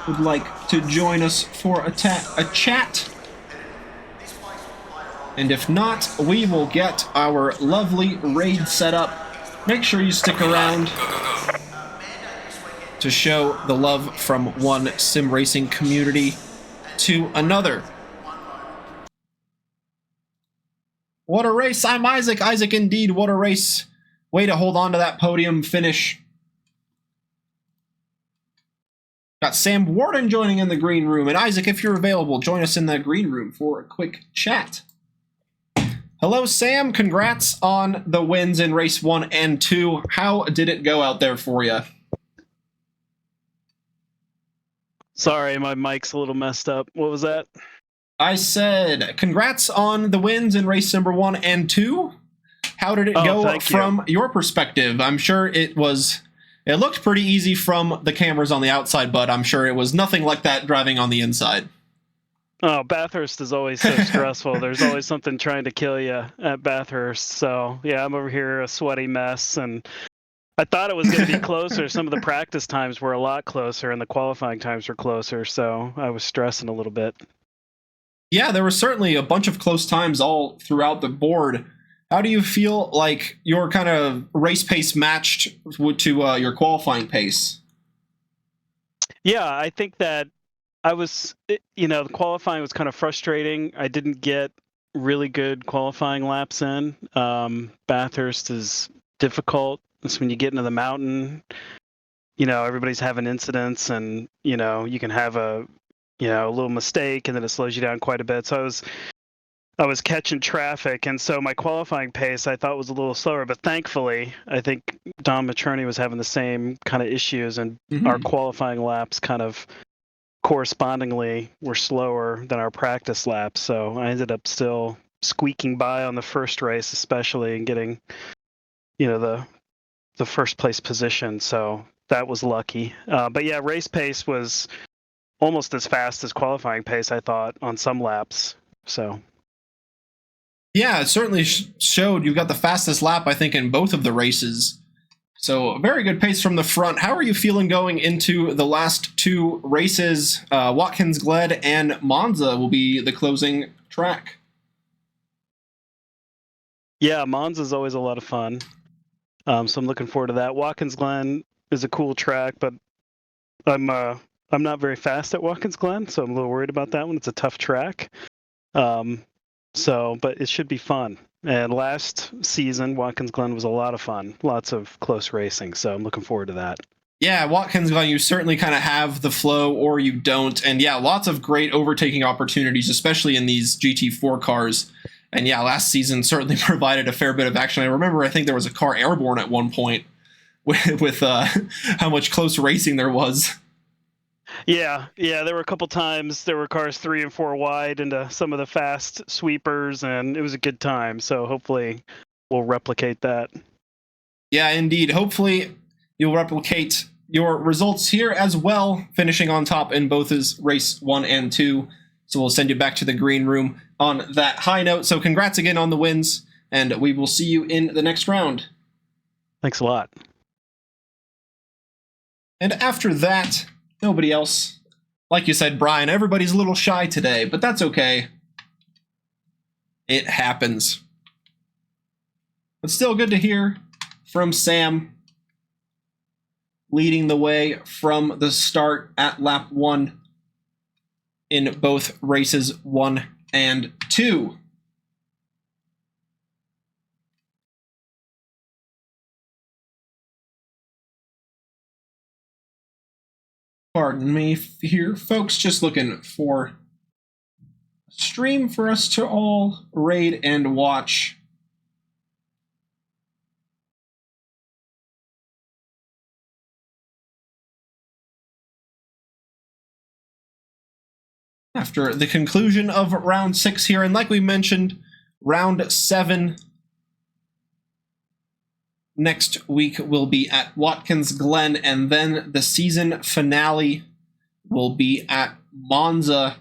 would like to join us for a chat. And if not, we will get our lovely raid set up. Make sure you stick around to show the love from one sim racing community to another. What a race. I'm Isaac. Isaac indeed, what a race. Way to hold on to that podium finish. Got Sam Warden joining in the green room. And Isaac, if you're available, join us in the green room for a quick chat. Hello, Sam. Congrats on the wins in race 1 and 2. How did it go out there for you? Sorry, my mic's a little messed up. What was that? I said, congrats on the wins in race number 1 and 2. How did it go from your perspective? I'm sure it looked pretty easy from the cameras on the outside, but I'm sure it was nothing like that driving on the inside. Oh, Bathurst is always so stressful. There's always something trying to kill you at Bathurst. So, yeah, I'm over here a sweaty mess, and I thought it was going to be closer. Some of the practice times were a lot closer, and the qualifying times were closer, so I was stressing a little bit. Yeah, there were certainly a bunch of close times all throughout the board. How do you feel like your kind of race pace matched to your qualifying pace? Yeah, I think that the qualifying was kind of frustrating. I didn't get really good qualifying laps in. Bathurst is difficult. It's when you get into the mountain, everybody's having incidents, and, you can have a little mistake, and then it slows you down quite a bit. So I was catching traffic, and so my qualifying pace I thought was a little slower, but thankfully I think Don Matroni was having the same kind of issues, and our qualifying laps kind of correspondingly were slower than our practice laps, so I ended up still squeaking by on the first race especially, and getting the first place position, so that was lucky. But yeah, race pace was almost as fast as qualifying pace, I thought, on some laps. So yeah, it certainly showed. You got the fastest lap, I think, in both of the races. So a very good pace from the front. How are you feeling going into the last 2 races? Watkins Glen and Monza will be the closing track. Yeah, Monza's always a lot of fun. So I'm looking forward to that. Watkins Glen is a cool track, but I'm not very fast at Watkins Glen, so I'm a little worried about that one. It's a tough track. But it should be fun. And last season, Watkins Glen was a lot of fun. Lots of close racing, so I'm looking forward to that. Yeah, Watkins Glen, you certainly kind of have the flow or you don't. And yeah, lots of great overtaking opportunities, especially in these GT4 cars. And yeah, last season certainly provided a fair bit of action. I remember, I think there was a car airborne at one point with how much close racing there was. Yeah, there were a couple times there were cars 3 and 4 wide into some of the fast sweepers, and it was a good time. So hopefully we'll replicate that. Yeah, indeed. Hopefully you'll replicate your results here as well, finishing on top in both his race 1 and 2. So we'll send you back to the green room on that high note. So congrats again on the wins, and we will see you in the next round. Thanks a lot. And after that, nobody else. Like you said, Brian, everybody's a little shy today, but that's okay. It happens. But still good to hear from Sam, leading the way from the start at lap 1 in both races 1 and 2. Pardon me here, folks, just looking for a stream for us to all raid and watch. After the conclusion of round 6 here, and like we mentioned, round 7 next week will be at Watkins Glen, and then the season finale will be at Monza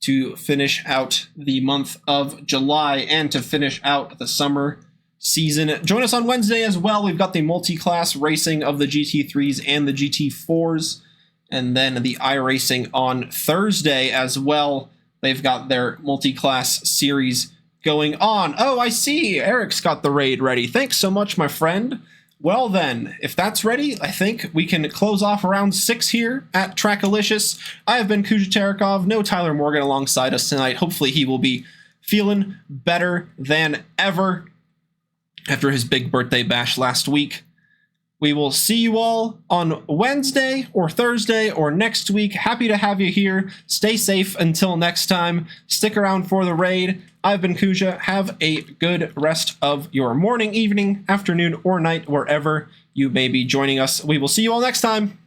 to finish out the month of July and to finish out the summer season. Join us on Wednesday as well. We've got the multi-class racing of the GT3s and the GT4s. And then the iRacing on Thursday as well. They've got their multi-class series going on. Oh, I see. Eric's got the raid ready. Thanks so much, my friend. Well then, if that's ready, I think we can close off round 6 here at Trackalicious. I have been Kuja Terekov. No Tyler Morgan alongside us tonight. Hopefully he will be feeling better than ever after his big birthday bash last week. We will see you all on Wednesday or Thursday or next week. Happy to have you here. Stay safe until next time. Stick around for the raid. I've been Kuja. Have a good rest of your morning, evening, afternoon, or night, wherever you may be joining us. We will see you all next time.